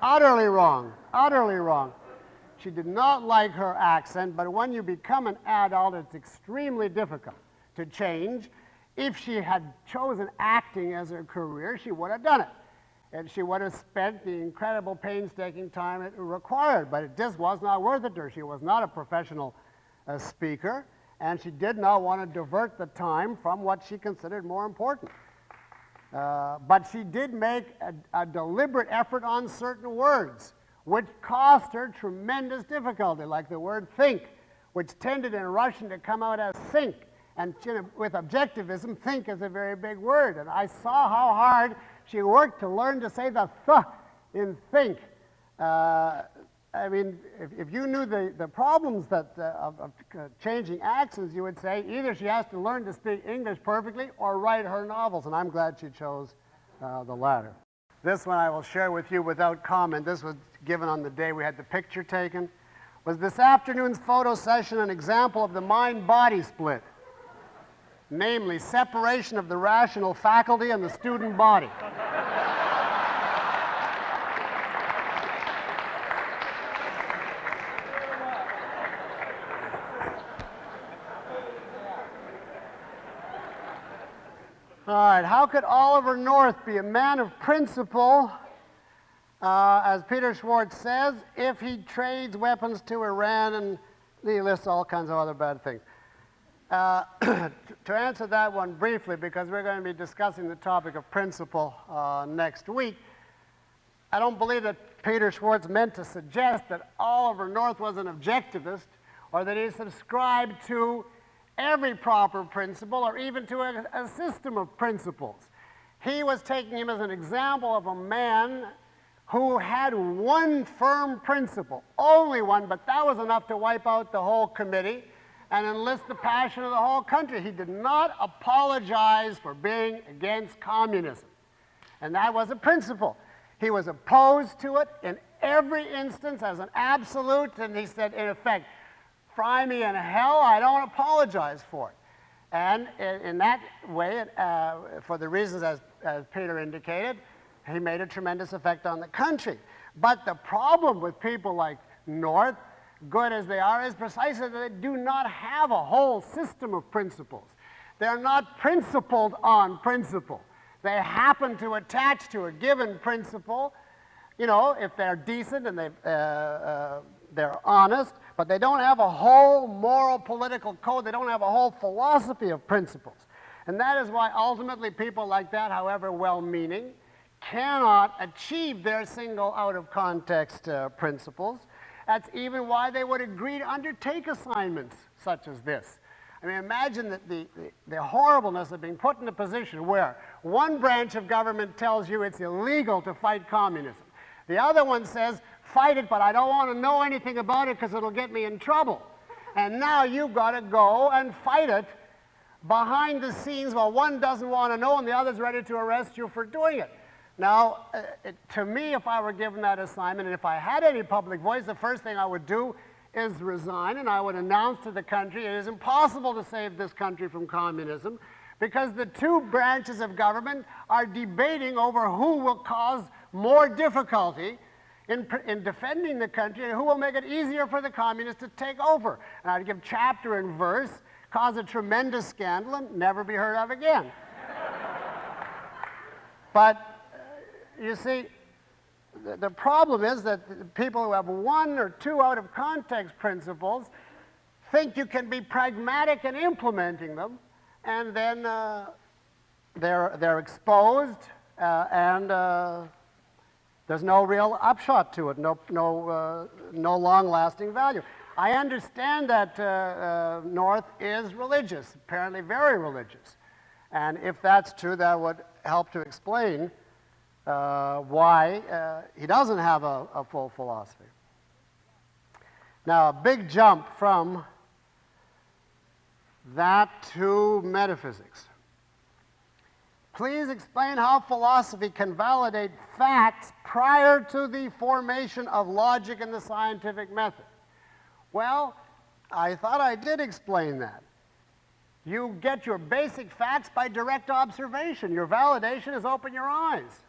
utterly wrong, utterly wrong. She did not like her accent, but when you become an adult, it's extremely difficult to change. if she had chosen acting as her career, she would have done it. And she would have spent the incredible painstaking time it required, but it just was not worth it to her. She was not a professional speaker, and she did not want to divert the time from what she considered more important. But she did make a deliberate effort on certain words, which cost her tremendous difficulty, like the word think, which tended in Russian to come out as think. And with objectivism, think is a very big word. And I saw how hard she worked to learn to say the th in think. I mean, if you knew the problems that, of changing accents, you would say either she has to learn to speak English perfectly or write her novels, and I'm glad she chose the latter. This one I will share with you without comment. This was given on the day we had the picture taken. Was this afternoon's photo session an example of the mind-body split? Namely, separation of the rational faculty and the student body. All right, how could Oliver North be a man of principle, as Peter Schwartz says, if he trades weapons to Iran, and he lists all kinds of other bad things? To answer that one briefly, because we're going to be discussing the topic of principle next week, I don't believe that Peter Schwartz meant to suggest that Oliver North was an objectivist or that he subscribed to every proper principle or even to a system of principles. He was taking him as an example of a man who had one firm principle, only one, but that was enough to wipe out the whole committee and enlist the passion of the whole country. He did not apologize for being against communism, and that was a principle. He was opposed to it in every instance as an absolute, and he said, in effect, fry me in hell, I don't apologize for it. And in that way, for the reasons as Peter indicated, he made a tremendous effect on the country. But the problem with people like North, good as they are, is precisely that they do not have a whole system of principles. They're not principled on principle. They happen to attach to a given principle, you know, if they're decent and they're honest, but they don't have a whole moral political code. They don't have a whole philosophy of principles. And that is why ultimately people like that, however well-meaning, cannot achieve their single out-of-context principles. That's even why they would agree to undertake assignments such as this. I mean, imagine that the horribleness of being put in a position where one branch of government tells you it's illegal to fight communism. The other one says, fight it, but I don't want to know anything about it because it'll get me in trouble. And now you've got to go and fight it behind the scenes while one doesn't want to know and the other's ready to arrest you for doing it. Now, to me, if I were given that assignment, and if I had any public voice, the first thing I would do is resign, and I would announce to the country it is impossible to save this country from communism because the two branches of government are debating over who will cause more difficulty in defending the country and who will make it easier for the communists to take over. And I'd give chapter and verse, cause a tremendous scandal, and never be heard of again. But you see, the problem is that people who have one or two out-of-context principles think you can be pragmatic in implementing them, and then they're exposed, and there's no real upshot to it, no long-lasting value. I understand that North is religious, apparently very religious, and if that's true, that would help to explain why he doesn't have a full philosophy. Now, a big jump from that to metaphysics. Please explain how philosophy can validate facts prior to the formation of logic in the scientific method. Well, I thought I did explain that. You get your basic facts by direct observation. Your validation is open your eyes.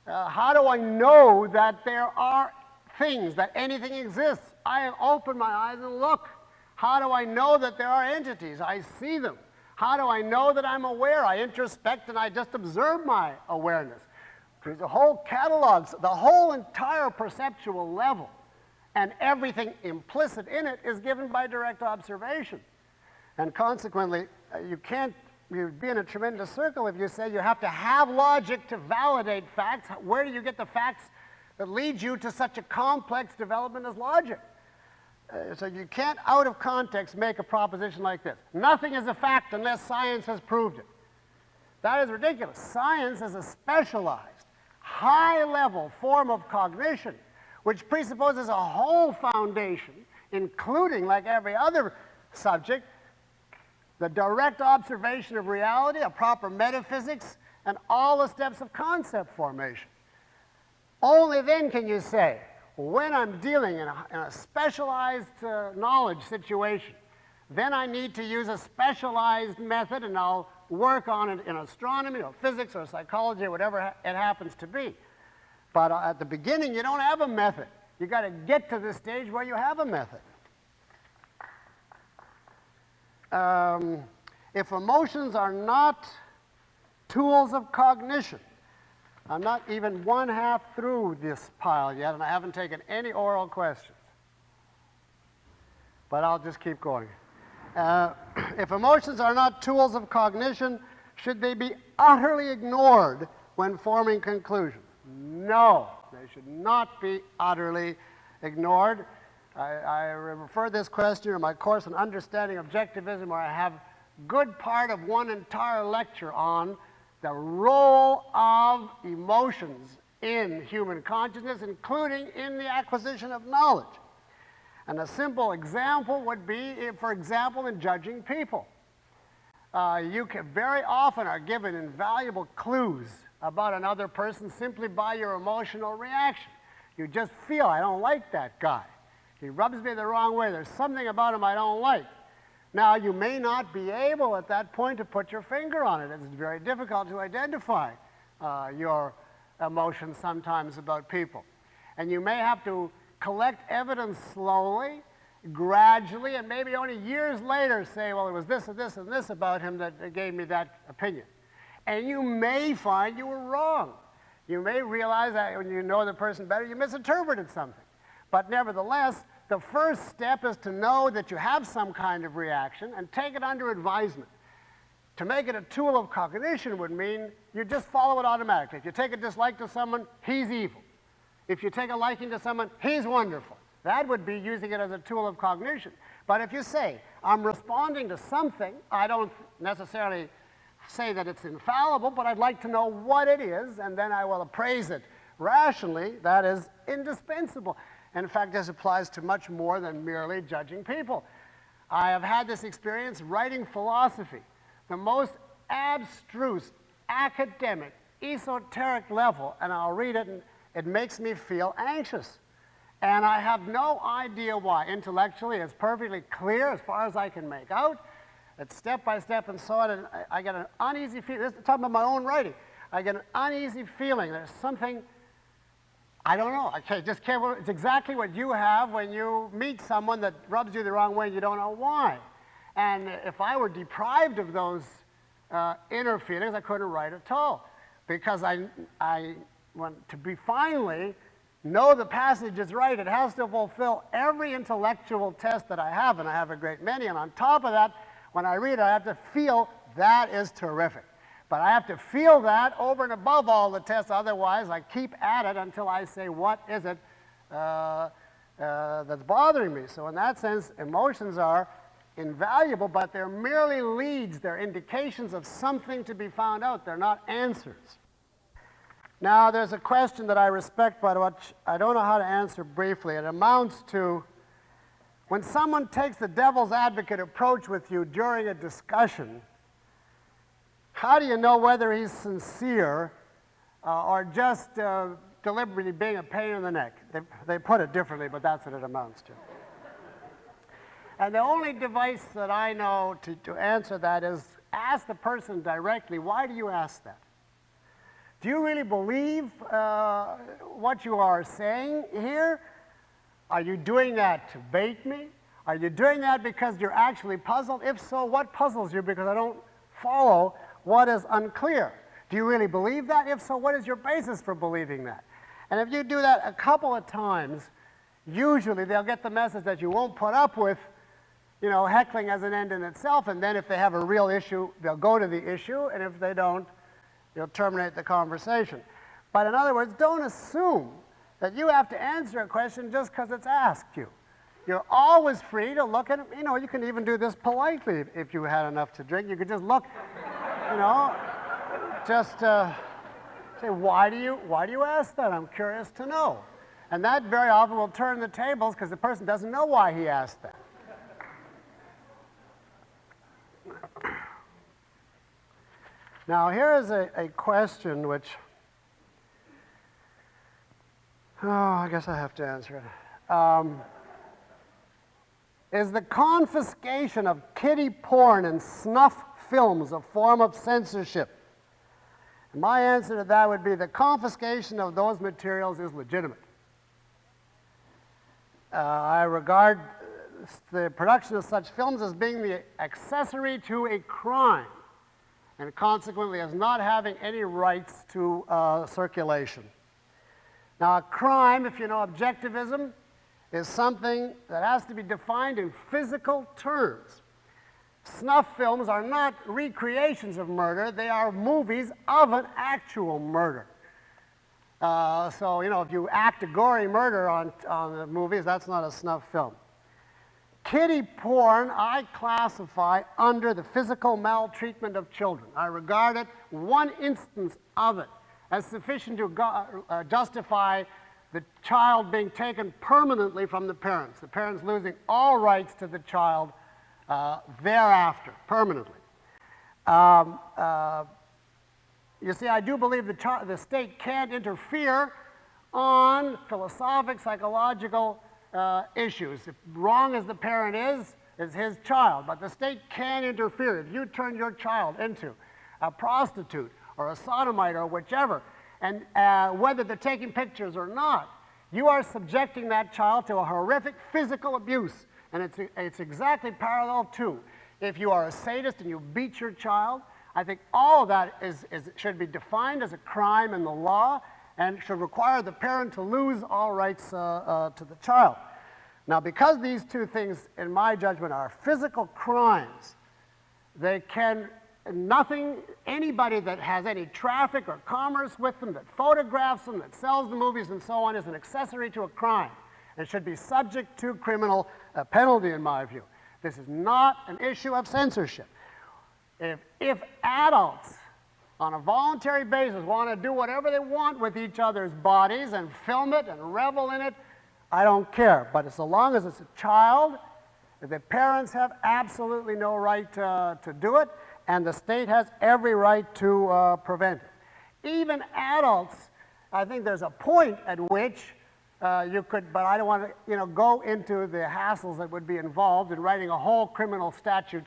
How do I know that there are things, that anything exists? I open my eyes and look. How do I know that there are entities? I see them. How do I know that I'm aware? I introspect and I just observe my awareness. There's a whole catalog, the whole entire perceptual level, and everything implicit in it is given by direct observation. And consequently, you'd be in a tremendous circle if you say you have to have logic to validate facts. Where do you get the facts that lead you to such a complex development as logic? So you can't, out of context, make a proposition like this. Nothing is a fact unless science has proved it. That is ridiculous. Science is a specialized, high-level form of cognition, which presupposes a whole foundation, including, like every other subject, the direct observation of reality, a proper metaphysics, and all the steps of concept formation. Only then can you say, when I'm dealing in a specialized knowledge situation, then I need to use a specialized method, and I'll work on it in astronomy or physics or psychology or whatever it happens to be. But at the beginning, you don't have a method. You've got to get to the stage where you have a method. If emotions are not tools of cognition, I'm not even one half through this pile yet, and I haven't taken any oral questions. But I'll just keep going. If emotions are not tools of cognition, should they be utterly ignored when forming conclusions? No, they should not be utterly ignored. I refer this question in my course on Understanding Objectivism, where I have good part of one entire lecture on the role of emotions in human consciousness, including in the acquisition of knowledge. And a simple example would be, for example, in judging people. You very often are given invaluable clues about another person simply by your emotional reaction. You just feel, I don't like that guy. He rubs me the wrong way. There's something about him I don't like. Now, you may not be able at that point to put your finger on it. It's very difficult to identify your emotions sometimes about people. And you may have to collect evidence slowly, gradually, and maybe only years later say, well, it was this and this and this about him that gave me that opinion. And you may find you were wrong. You may realize that when you know the person better, you misinterpreted something. But nevertheless, the first step is to know that you have some kind of reaction and take it under advisement. To make it a tool of cognition would mean you just follow it automatically. If you take a dislike to someone, he's evil. If you take a liking to someone, he's wonderful. That would be using it as a tool of cognition. But if you say, I'm responding to something, I don't necessarily say that it's infallible, but I'd like to know what it is, and then I will appraise it rationally, that is indispensable. In fact, this applies to much more than merely judging people. I have had this experience writing philosophy, the most abstruse, academic, esoteric level, and I'll read it and it makes me feel anxious. And I have no idea why. Intellectually, it's perfectly clear as far as I can make out. It's step by step and so on, and I get an uneasy feeling. This is talking about my own writing. I get an uneasy feeling. There's something, I don't know. I just can't. It's exactly what you have when you meet someone that rubs you the wrong way and you don't know why. And if I were deprived of those inner feelings, I couldn't write at all. Because I want to be finally know the passage is right. It has to fulfill every intellectual test that I have, and I have a great many. And on top of that, when I read it, I have to feel that is terrific. But I have to feel that over and above all the tests. Otherwise, I keep at it until I say, what is it that's bothering me? So in that sense, emotions are invaluable, but they're merely leads. They're indications of something to be found out. They're not answers. Now, there's a question that I respect, but which I don't know how to answer briefly. It amounts to, when someone takes the devil's advocate approach with you during a discussion, how do you know whether he's sincere or just deliberately being a pain in the neck? They put it differently, but that's what it amounts to. And the only device that I know to answer that is ask the person directly, why do you ask that? Do you really believe what you are saying here? Are you doing that to bait me? Are you doing that because you're actually puzzled? If so, what puzzles you? Because I don't follow what is unclear. Do you really believe that? If so, what is your basis for believing that? And if you do that a couple of times, usually they'll get the message that you won't put up with, you know, heckling as an end in itself, and then if they have a real issue, they'll go to the issue, and if they don't, you'll terminate the conversation. But in other words, don't assume that you have to answer a question just because it's asked you. You're always free to look at it. You know, you can even do this politely if you had enough to drink. You could just look, you know, just say, why do you ask that? I'm curious to know. And that very often will turn the tables because the person doesn't know why he asked that. Now, here is a question which, I guess I have to answer it. Is the confiscation of kiddie porn and snuff films a form of censorship? And my answer to that would be the confiscation of those materials is legitimate. I regard the production of such films as being the accessory to a crime, and consequently as not having any rights to circulation. Now, a crime, if you know objectivism, is something that has to be defined in physical terms. Snuff films are not recreations of murder, they are movies of an actual murder. So, you know, if you act a gory murder on the movies, that's not a snuff film. Kiddie porn, I classify under the physical maltreatment of children. I regard it, one instance of it, as sufficient to justify the child being taken permanently from the parents losing all rights to the child thereafter, permanently. You see, I do believe the state can't interfere on philosophic, psychological issues. If wrong as the parent is his child, but the state can interfere. If you turn your child into a prostitute or a sodomite or whichever, and whether they're taking pictures or not, you are subjecting that child to a horrific physical abuse. And it's exactly parallel to if you are a sadist and you beat your child. I think all of that should be defined as a crime in the law and should require the parent to lose all rights to the child. Now, because these two things, in my judgment, are physical crimes, they can, anybody that has any traffic or commerce with them, that photographs them, that sells the movies and so on, is an accessory to a crime and should be subject to criminal penalty, in my view. This is not an issue of censorship. If adults on a voluntary basis want to do whatever they want with each other's bodies and film it and revel in it, I don't care. But so long as it's a child, the parents have absolutely no right to do it, and the state has every right to prevent it. Even adults, I think there's a point at which you could, but I don't want to go into the hassles that would be involved in writing a whole criminal statute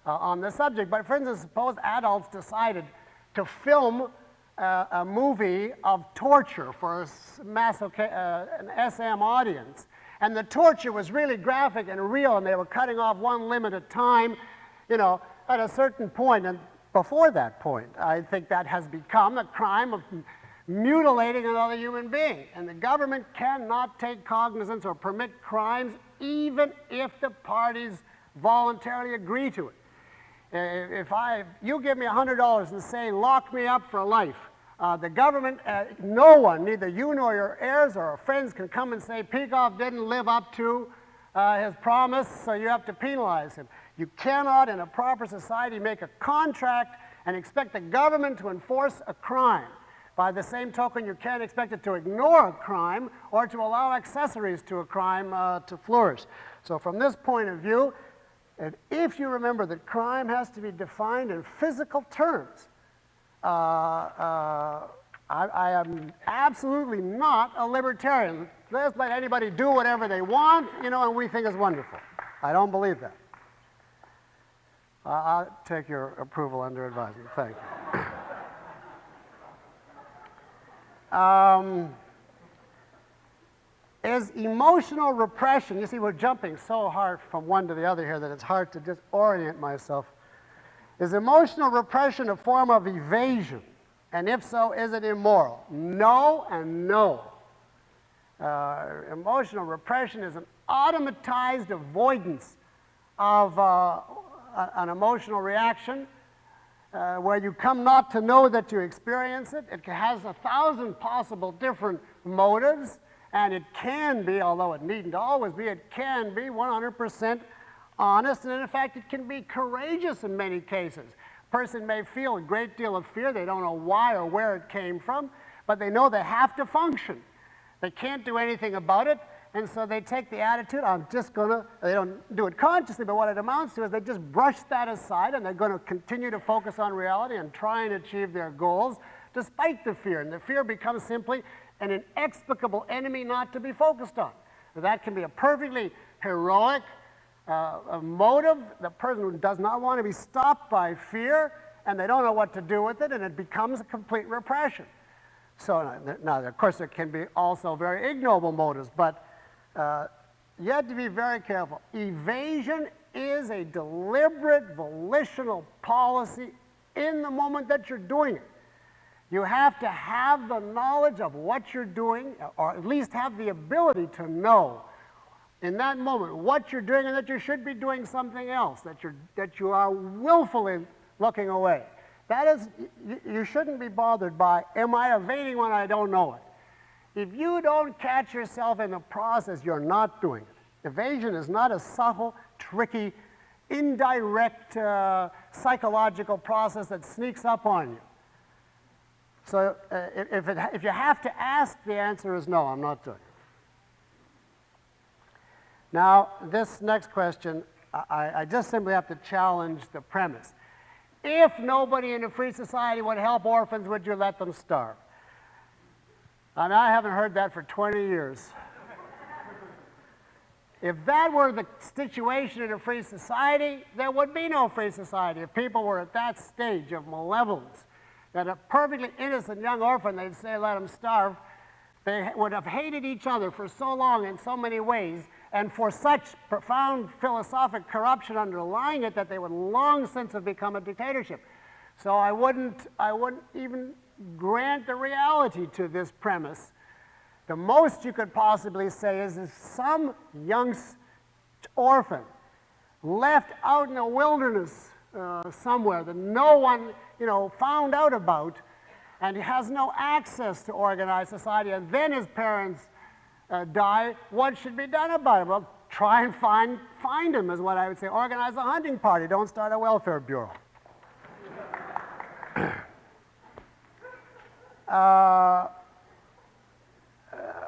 on this subject. But for instance, suppose adults decided to film a movie of torture for an SM audience, and the torture was really graphic and real, and they were cutting off one limb at a time, at a certain point, and before that point, I think that has become a crime of mutilating another human being. And the government cannot take cognizance or permit crimes even if the parties voluntarily agree to it. If you give me $100 and say, lock me up for life, the government, no one, neither you nor your heirs or friends, can come and say, Peikoff didn't live up to his promise, so you have to penalize him. You cannot, in a proper society, make a contract and expect the government to enforce a crime. By the same token, you can't expect it to ignore a crime or to allow accessories to a crime to flourish. So from this point of view, if you remember that crime has to be defined in physical terms, I am absolutely not a libertarian. Let's let anybody do whatever they want, and we think it's wonderful. I don't believe that. I'll take your approval under advisement. Thank you. is emotional repression. You see, we're jumping so hard from one to the other here that it's hard to just orient myself. Is emotional repression a form of evasion? And if so, is it immoral? No and no. Emotional repression is an automatized avoidance of an emotional reaction where you come not to know that you experience it. It has 1,000 possible different motives, and it can be, although it needn't always be, it can be 100% honest, and in fact it can be courageous in many cases. A person may feel a great deal of fear, they don't know why or where it came from, but they know they have to function. They can't do anything about it, and so they take the attitude, I'm just gonna, they don't do it consciously, but what it amounts to is they just brush that aside and they're gonna continue to focus on reality and try and achieve their goals despite the fear, and the fear becomes simply an inexplicable enemy not to be focused on. That can be a perfectly heroic motive. The person who does not want to be stopped by fear, and they don't know what to do with it, and it becomes a complete repression. So now, of course, there can be also very ignoble motives, but you have to be very careful. Evasion is a deliberate, volitional policy in the moment that you're doing it. You have to have the knowledge of what you're doing, or at least have the ability to know in that moment what you're doing and that you should be doing something else, that you are willfully looking away. That is, you shouldn't be bothered by, am I evading when I don't know it? If you don't catch yourself in the process, you're not doing it. Evasion is not a subtle, tricky, indirect psychological process that sneaks up on you. So if you have to ask, the answer is no, I'm not doing it. Now, this next question, I just simply have to challenge the premise. If nobody in a free society would help orphans, would you let them starve? And I haven't heard that for 20 years. If that were the situation in a free society, there would be no free society. If people were at that stage of malevolence, that a perfectly innocent young orphan, they'd say, let him starve, they would have hated each other for so long in so many ways, and for such profound philosophic corruption underlying it that they would long since have become a dictatorship. So I wouldn't even grant the reality to this premise. The most you could possibly say is if some young orphan left out in the wilderness somewhere that no one, found out about, and he has no access to organized society, and then his parents die, what should be done about it? Well, try and find him is what I would say. Organize a hunting party. Don't start a welfare bureau. Ayn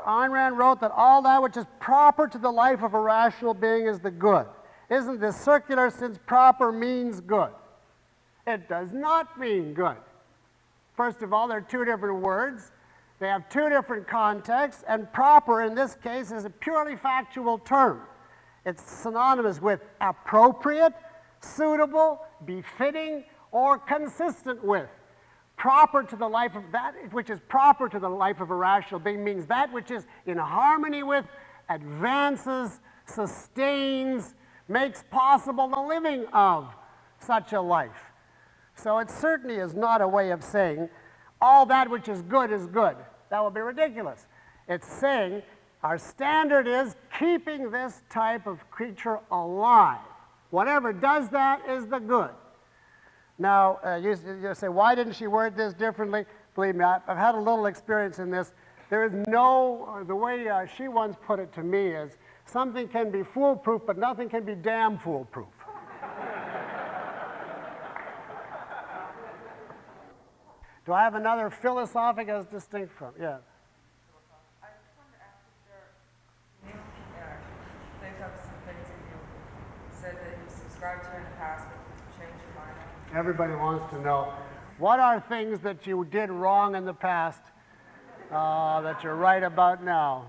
Rand wrote that all that which is proper to the life of a rational being is the good. Isn't this circular, since proper means good? It does not mean good. First of all, they're two different words. They have two different contexts, and proper in this case is a purely factual term. It's synonymous with appropriate, suitable, befitting, or consistent with. Proper to the life of that which is proper to the life of a rational being means that which is in harmony with, advances, sustains, makes possible the living of such a life. So it certainly is not a way of saying all that which is good is good. That would be ridiculous. It's saying our standard is keeping this type of creature alive. Whatever does that is the good. Now, you say, why didn't she word this differently? Believe me, I've had a little experience in this. There is no, the way she once put it to me is, something can be foolproof, but nothing can be damn foolproof. Do I have another philosophic as distinct from? Yeah. I just wanted to ask if there think of some things that you said that you subscribed to in the past, but you've changed your mind on. Everybody wants to know, what are things that you did wrong in the past that you're right about now?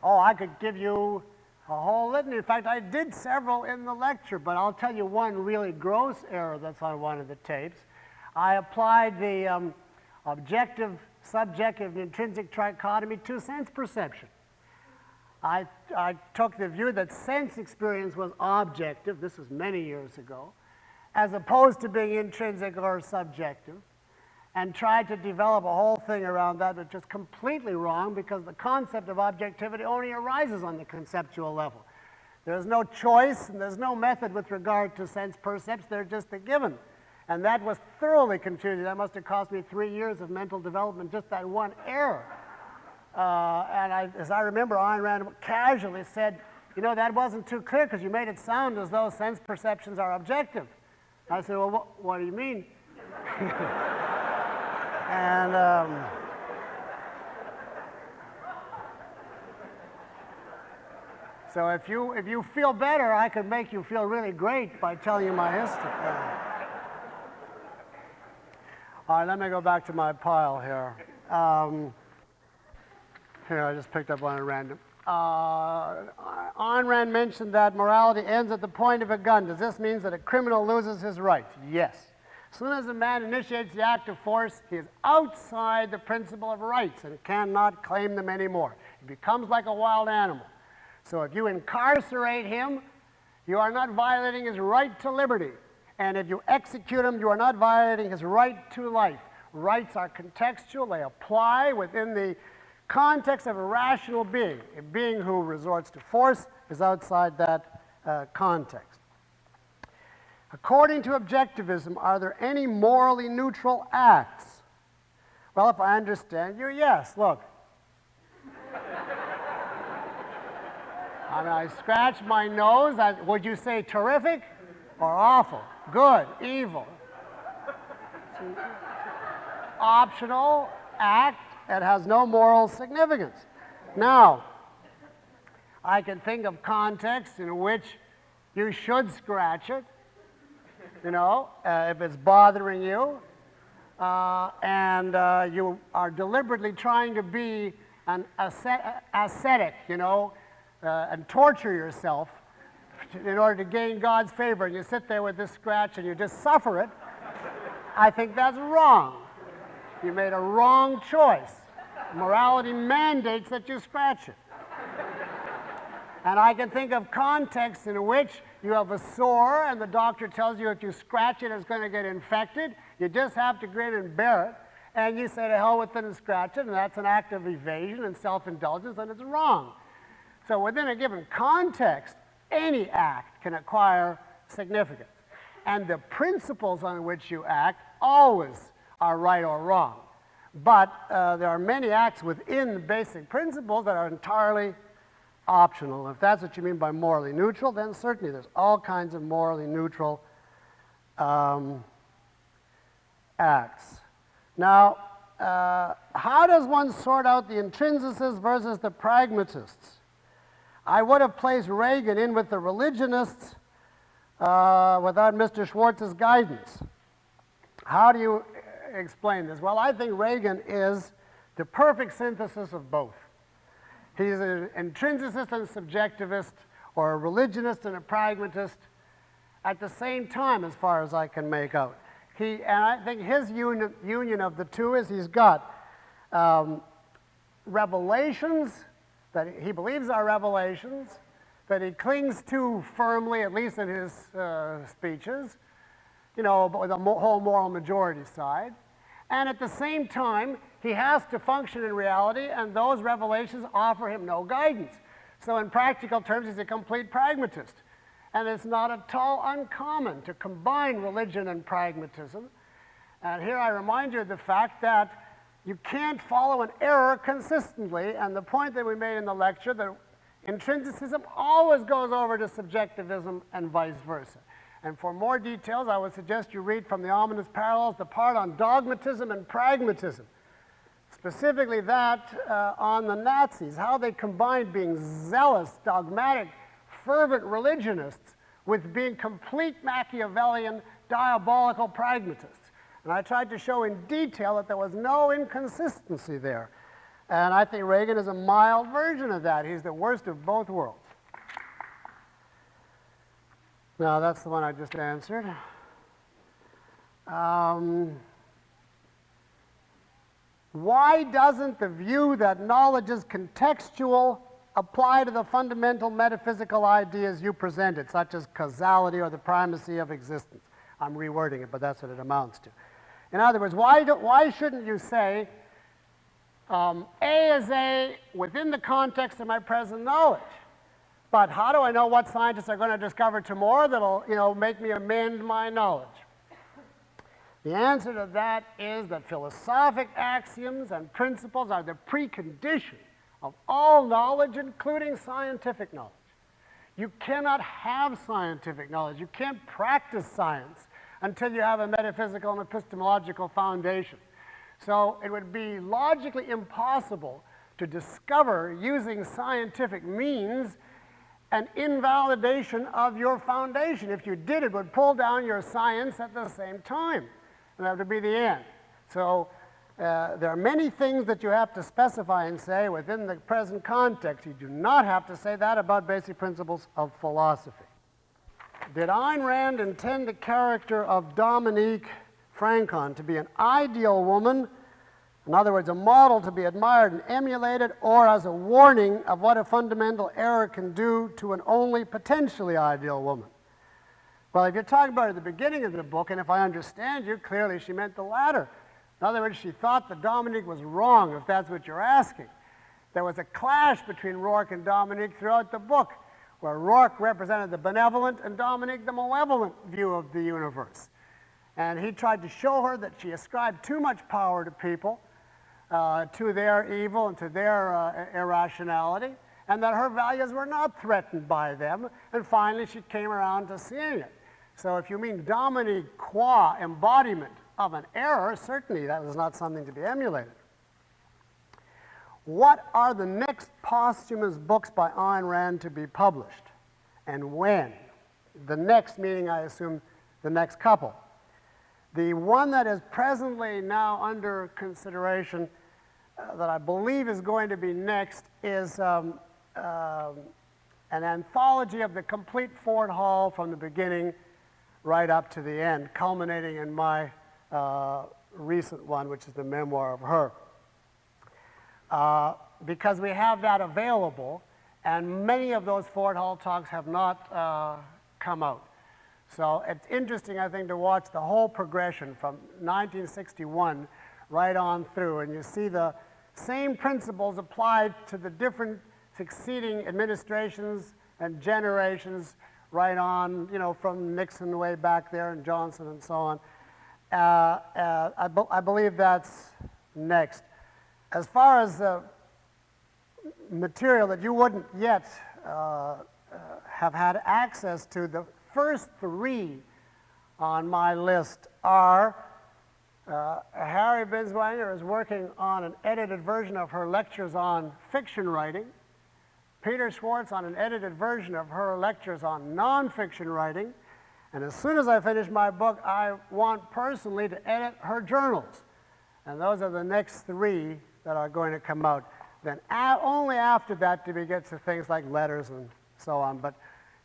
Oh, I could give you a whole litany. In fact, I did several in the lecture, but I'll tell you one really gross error that's on one of the tapes. I applied the objective, subjective, and intrinsic trichotomy to sense perception. I took the view that sense experience was objective, this was many years ago, as opposed to being intrinsic or subjective, and tried to develop a whole thing around that, which is completely wrong because the concept of objectivity only arises on the conceptual level. There's no choice and there's no method with regard to sense percepts, they're just a given. And that was thoroughly confusing. That must have cost me 3 years of mental development, just that one error. As I remember, Ayn Rand casually said, you know, that wasn't too clear because you made it sound as though sense perceptions are objective. I said, well, what do you mean? And so if you feel better, I could make you feel really great by telling you my history. All right, let me go back to my pile here. Here, I just picked up one at random. Ayn Rand mentioned that morality ends at the point of a gun. Does this mean that a criminal loses his rights? Yes. As soon as a man initiates the act of force, he is outside the principle of rights and cannot claim them anymore. He becomes like a wild animal. So if you incarcerate him, you are not violating his right to liberty. And if you execute him, you are not violating his right to life. Rights are contextual. They apply within the context of a rational being. A being who resorts to force is outside that context. According to objectivism, are there any morally neutral acts? Well, if I understand you, yes. Look. I mean, I scratch my nose. Would you say terrific or awful? Good, evil. Optional act that has no moral significance. Now, I can think of contexts in which you should scratch it, you know, if it's bothering you, and you are deliberately trying to be an ascetic, you know, and torture yourself in order to gain God's favor, and you sit there with this scratch and you just suffer it, I think that's wrong. You made a wrong choice. Morality mandates that you scratch it. And I can think of contexts in which you have a sore and the doctor tells you if you scratch it, it's going to get infected. You just have to grin and bear it. And you say to hell with it and scratch it, and that's an act of evasion and self-indulgence, and it's wrong. So within a given context, any act can acquire significance. And the principles on which you act always are right or wrong. But there are many acts within the basic principles that are entirely optional. If that's what you mean by morally neutral, then certainly there's all kinds of morally neutral acts. Now, how does one sort out the intrinsicists versus the pragmatists? I would have placed Reagan in with the religionists without Mr. Schwartz's guidance. How do you explain this? Well, I think Reagan is the perfect synthesis of both. He's an intrinsicist and a subjectivist, or a religionist and a pragmatist at the same time, as far as I can make out. And I think his union of the two is he's got revelations that he believes are revelations, that he clings to firmly, at least in his speeches, you know, but with the whole moral majority side. And at the same time, he has to function in reality, and those revelations offer him no guidance. So in practical terms, he's a complete pragmatist. And it's not at all uncommon to combine religion and pragmatism. And here I remind you of the fact that you can't follow an error consistently, and the point that we made in the lecture that intrinsicism always goes over to subjectivism and vice versa. And for more details, I would suggest you read from the Ominous Parallels the part on dogmatism and pragmatism. Specifically that on the Nazis, how they combined being zealous, dogmatic, fervent religionists with being complete Machiavellian, diabolical pragmatists. And I tried to show in detail that there was no inconsistency there. And I think Reagan is a mild version of that. He's the worst of both worlds. Now, that's the one I just answered. Why doesn't the view that knowledge is contextual apply to the fundamental metaphysical ideas you presented, such as causality or the primacy of existence. I'm rewording it, but that's what it amounts to. In other words, why shouldn't you say A is A within the context of my present knowledge? But how do I know what scientists are going to discover tomorrow that'll, make me amend my knowledge? The answer to that is that philosophic axioms and principles are the precondition of all knowledge, including scientific knowledge. You cannot have scientific knowledge. You can't practice science until you have a metaphysical and epistemological foundation. So it would be logically impossible to discover, using scientific means, an invalidation of your foundation. If you did, it would pull down your science at the same time. And that would be the end. So there are many things that you have to specify and say within the present context. You do not have to say that about basic principles of philosophy. Did Ayn Rand intend the character of Dominique Franklin to be an ideal woman, in other words, a model to be admired and emulated, or as a warning of what a fundamental error can do to an only potentially ideal woman? Well, if you're talking about it at the beginning of the book, and if I understand you, clearly she meant the latter. In other words, she thought that Dominique was wrong, if that's what you're asking. There was a clash between Rourke and Dominique throughout the book, where Rourke represented the benevolent and Dominique the malevolent view of the universe. And he tried to show her that she ascribed too much power to people, to their evil and to their irrationality, and that her values were not threatened by them. And finally, she came around to seeing it. So if you mean Dominique qua embodiment of an error, certainly that was not something to be emulated. What are the next posthumous books by Ayn Rand to be published, and when? The next meaning, I assume, the next couple. The one that is presently now under consideration that I believe is going to be next is an anthology of the complete Fort Hall from the beginning right up to the end, culminating in my recent one, which is the memoir of her. Because we have that available, and many of those Fort Hall talks have not come out. So it's interesting, I think, to watch the whole progression from 1961 right on through, and you see the same principles applied to the different succeeding administrations and generations right on, from Nixon way back there and Johnson and so on. I believe that's next. As far as material that you wouldn't yet have had access to, the first three on my list are Harry Binswanger is working on an edited version of her lectures on fiction writing, Peter Schwartz on an edited version of her lectures on nonfiction writing, and as soon as I finish my book, I want personally to edit her journals. And those are the next three that are going to come out. Then only after that do we get to things like letters and so on. But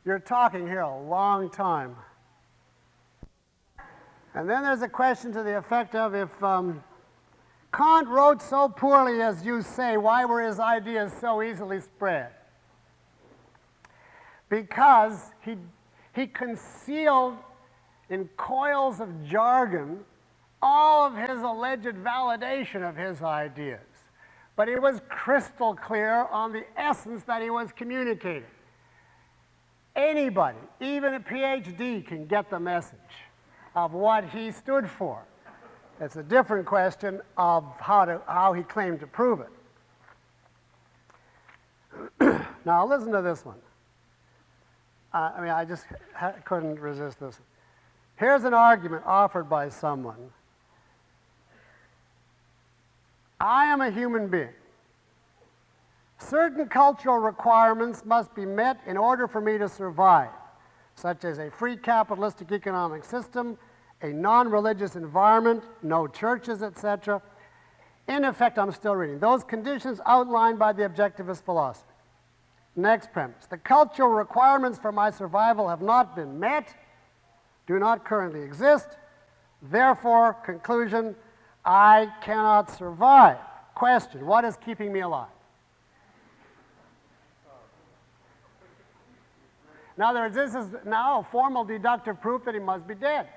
you're talking here a long time. And then there's a question to the effect of, if Kant wrote so poorly as you say, why were his ideas so easily spread? Because he concealed in coils of jargon all of his alleged validation of his ideas. But he was crystal clear on the essence that he was communicating. Anybody, even a PhD, can get the message of what he stood for. It's a different question of how he claimed to prove it. Now listen to this one. I just couldn't resist this. Here's an argument offered by someone. I am a human being. Certain cultural requirements must be met in order for me to survive, such as a free capitalistic economic system, a non-religious environment, no churches, etc. In effect, I'm still reading. Those conditions outlined by the objectivist philosophy. Next premise. The cultural requirements for my survival have not been met, do not currently exist. Therefore, conclusion, I cannot survive. Question, what is keeping me alive? In other words, this is now a formal deductive proof that he must be dead.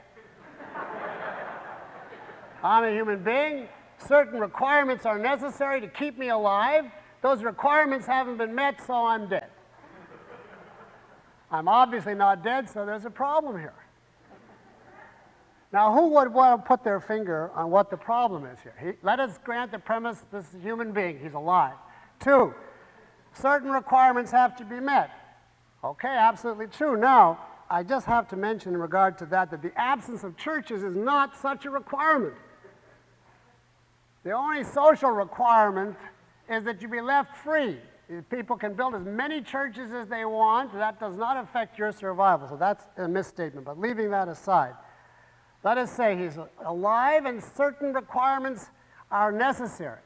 I'm a human being. Certain requirements are necessary to keep me alive. Those requirements haven't been met, so I'm dead. I'm obviously not dead, so there's a problem here. Now, who would want to put their finger on what the problem is here? Let us grant the premise this is a human being. He's alive. 2, certain requirements have to be met. Okay, absolutely true. Now, I just have to mention in regard to that the absence of churches is not such a requirement. The only social requirement is that you be left free. People can build as many churches as they want. That does not affect your survival. So that's a misstatement. But leaving that aside, let us say he's alive and certain requirements are necessary.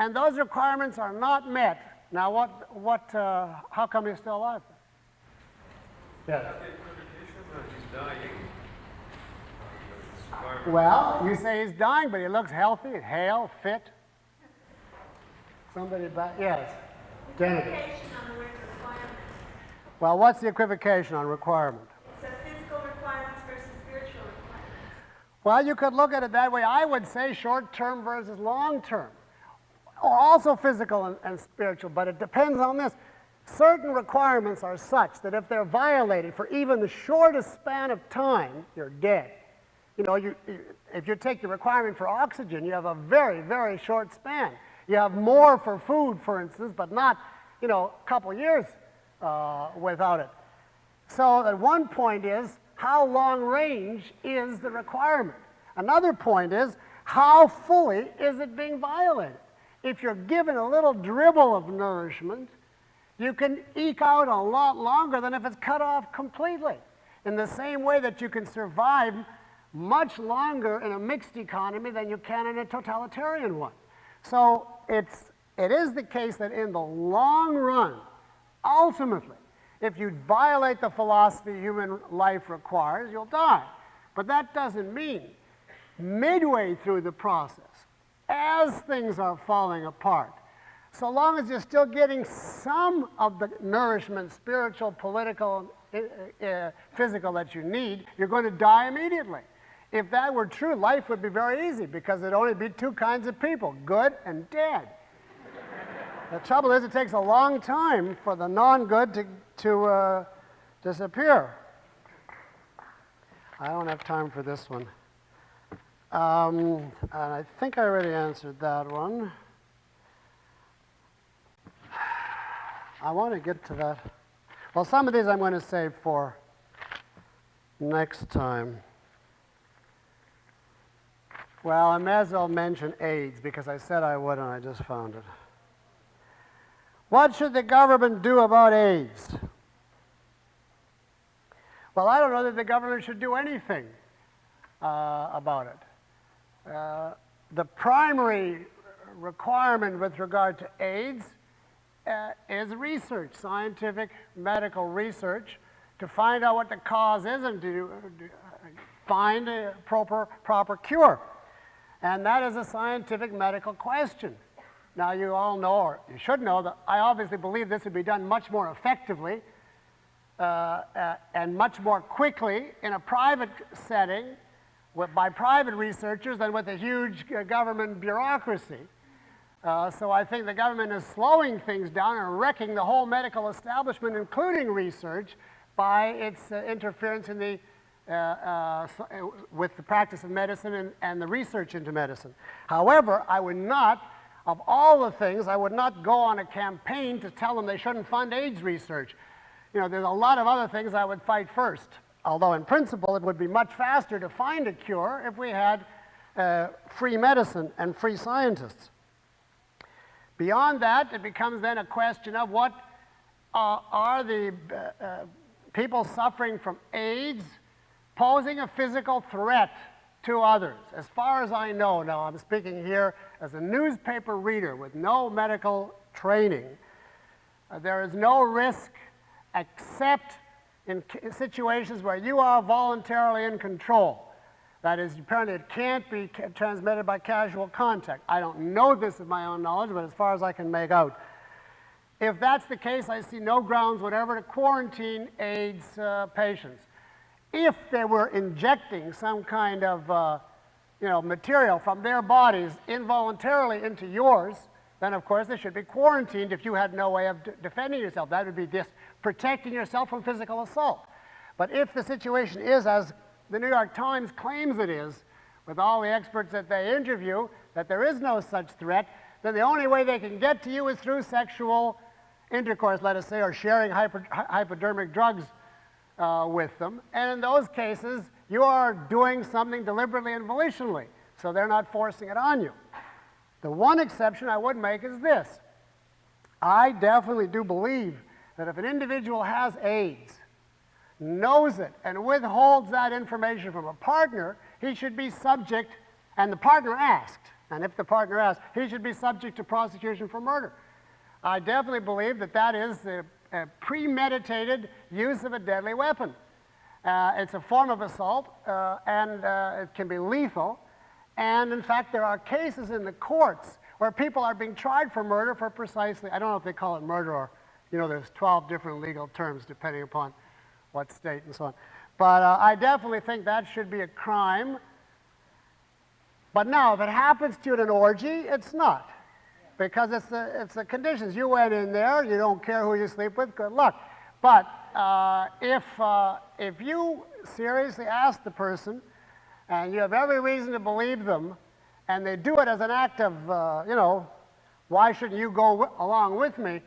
And those requirements are not met. Now, how come he's still alive? Yes. He's dying. Well, you say he's dying, but he looks healthy, hale, fit. Somebody back? Yes. Equivocation on the word requirement. Well, what's the equivocation on requirement? It says physical requirements versus spiritual requirements. Well, you could look at it that way. I would say short-term versus long-term. Or also physical and spiritual, but it depends on this. Certain requirements are such that if they're violated for even the shortest span of time, you're dead. You know, if you take the requirement for oxygen, you have a very, very short span. You have more for food, for instance, but not, a couple years without it. So at one point is, how long range is the requirement? Another point is, how fully is it being violated? If you're given a little dribble of nourishment, you can eke out a lot longer than if it's cut off completely. In the same way that you can survive much longer in a mixed economy than you can in a totalitarian one. So it is the case that in the long run, ultimately, if you violate the philosophy human life requires, you'll die. But that doesn't mean midway through the process, as things are falling apart, so long as you're still getting some of the nourishment, spiritual, political, physical that you need, you're going to die immediately. If that were true, life would be very easy because there'd only be 2 kinds of people, good and dead. The trouble is it takes a long time for the non-good to disappear. I don't have time for this one. And I think I already answered that one. I want to get to that. Well, some of these I'm going to save for next time. Well, I may as well mention AIDS because I said I would and I just found it. What should the government do about AIDS? Well, I don't know that the government should do anything about it. The primary requirement with regard to AIDS is research, scientific medical research, to find out what the cause is and to find a proper cure. And that is a scientific medical question. Now you all know, or you should know, that I obviously believe this would be done much more effectively and much more quickly in a private setting by private researchers than with a huge government bureaucracy. So I think the government is slowing things down and wrecking the whole medical establishment, including research, by its interference in the, with the practice of medicine and the research into medicine. However, I would not, of all the things, I would not go on a campaign to tell them they shouldn't fund AIDS research. There's a lot of other things I would fight first. Although in principle it would be much faster to find a cure if we had free medicine and free scientists. Beyond that, it becomes then a question of what are the people suffering from AIDS posing a physical threat to others. As far as I know, now I'm speaking here as a newspaper reader with no medical training, there is no risk except in situations where you are voluntarily in control. That is, apparently it can't be transmitted by casual contact. I don't know this of my own knowledge, but as far as I can make out. If that's the case, I see no grounds whatever to quarantine AIDS patients. If they were injecting some kind of material from their bodies involuntarily into yours, then of course they should be quarantined if you had no way of defending yourself. That would be just protecting yourself from physical assault. But if the situation is, as the New York Times claims it is, with all the experts that they interview, that there is no such threat, then the only way they can get to you is through sexual intercourse, let us say, or sharing hypodermic drugs with them. And in those cases, you are doing something deliberately and volitionally, so they're not forcing it on you. The one exception I would make is this. I definitely do believe that if an individual has AIDS, knows it, and withholds that information from a partner, he should be subject, and the partner asked, and if the partner asked, he should be subject to prosecution for murder. I definitely believe that that is a premeditated use of a deadly weapon. It's a form of assault, and it can be lethal. And in fact, there are cases in the courts where people are being tried for murder for precisely, I don't know if they call it murder or, there's 12 different legal terms depending upon what state and so on. But I definitely think that should be a crime. But now, if it happens to you at an orgy, it's not. Because it's the conditions. You went in there, you don't care who you sleep with, good luck. But if you seriously ask the person, and you have every reason to believe them, and they do it as an act of, why shouldn't you go along with me?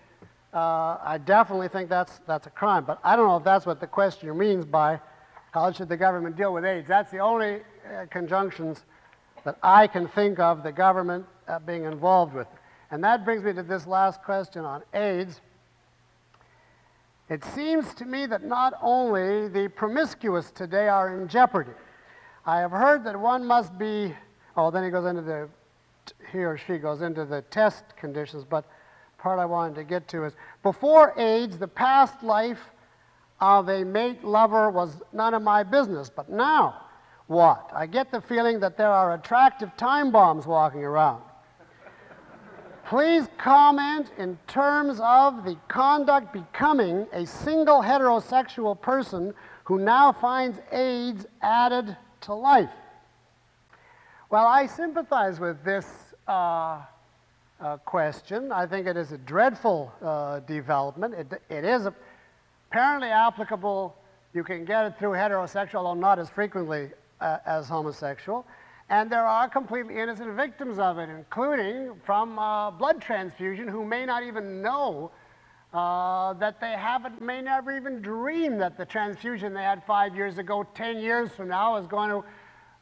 I definitely think that's a crime. But I don't know if that's what the questioner means by how should the government deal with AIDS. That's the only conjunctions that I can think of the government being involved with. And that brings me to this last question on AIDS. It seems to me that not only the promiscuous today are in jeopardy. I have heard that one must be, then he goes into he or she goes into the test conditions, but the part I wanted to get to is, before AIDS, the past life of a mate lover was none of my business, but now, what? I get the feeling that there are attractive time bombs walking around. Please comment in terms of the conduct becoming a single heterosexual person who now finds AIDS added to life. Well, I sympathize with this question. I think it is a dreadful development. It is apparently applicable. You can get it through heterosexual, although not as frequently as homosexual. And there are completely innocent victims of it, including from blood transfusion, who may not even know that they may never even dream that the transfusion they had 5 years ago, 10 years from now, is going to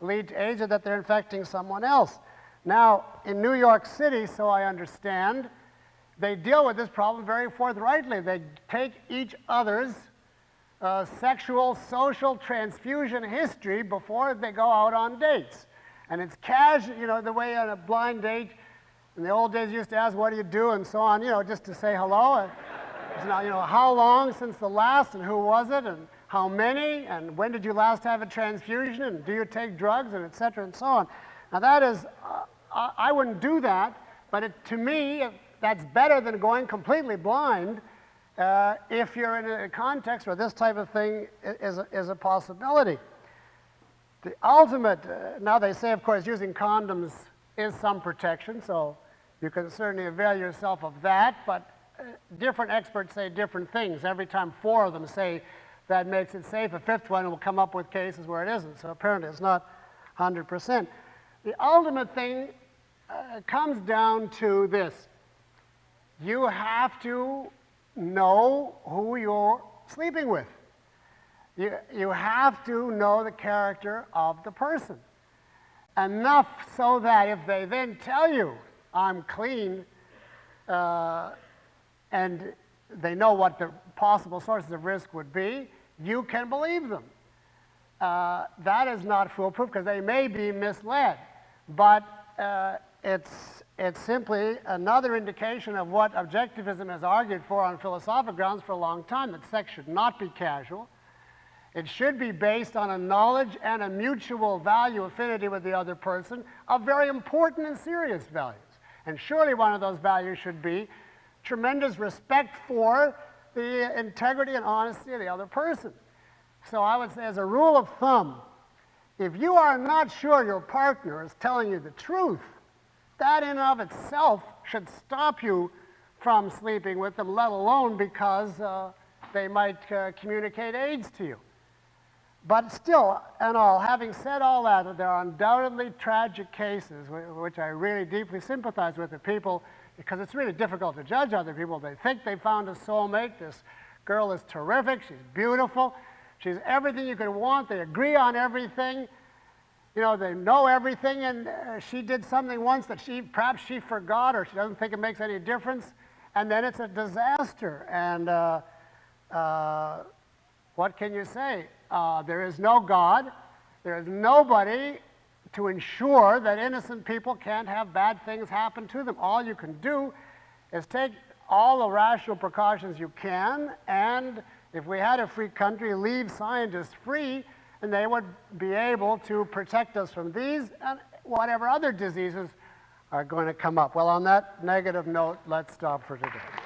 lead to AIDS, or that they're infecting someone else. Now, in New York City, so I understand, they deal with this problem very forthrightly. They take each other's sexual, social transfusion history before they go out on dates. And it's casual, the way on a blind date, in the old days you used to ask, what do you do, and so on, just to say hello. Now, how long since the last, and who was it, and how many, and when did you last have a transfusion, and do you take drugs, and et cetera, and so on. Now that is, I wouldn't do that, but to me, that's better than going completely blind if you're in a context where this type of thing is a possibility. The ultimate, now they say, of course, using condoms is some protection, so you can certainly avail yourself of that, but different experts say different things. Every time 4 of them say that makes it safe, a 5th one will come up with cases where it isn't, so apparently it's not 100%. The ultimate thing comes down to this. You have to know who you're sleeping with. You have to know the character of the person. Enough so that if they then tell you, I'm clean, and they know what the possible sources of risk would be, you can believe them. That is not foolproof because they may be misled, but it's simply another indication of what objectivism has argued for on philosophical grounds for a long time, that sex should not be casual. It should be based on a knowledge and a mutual value affinity with the other person of very important and serious values. And surely one of those values should be tremendous respect for the integrity and honesty of the other person. So I would say, as a rule of thumb, if you are not sure your partner is telling you the truth, that in and of itself should stop you from sleeping with them, let alone because they might communicate AIDS to you. But still, and all, having said all that, there are undoubtedly tragic cases which I really deeply sympathize with the people, because it's really difficult to judge other people. They think they found a soulmate. This girl is terrific. She's beautiful. She's everything you could want. They agree on everything. You know, they know everything, and she did something once that perhaps she forgot, or she doesn't think it makes any difference, and then it's a disaster. And what can you say? There is no God. There is nobody to ensure that innocent people can't have bad things happen to them. All you can do is take all the rational precautions you can, and if we had a free country, leave scientists free, and they would be able to protect us from these and whatever other diseases are going to come up. Well, on that negative note, let's stop for today.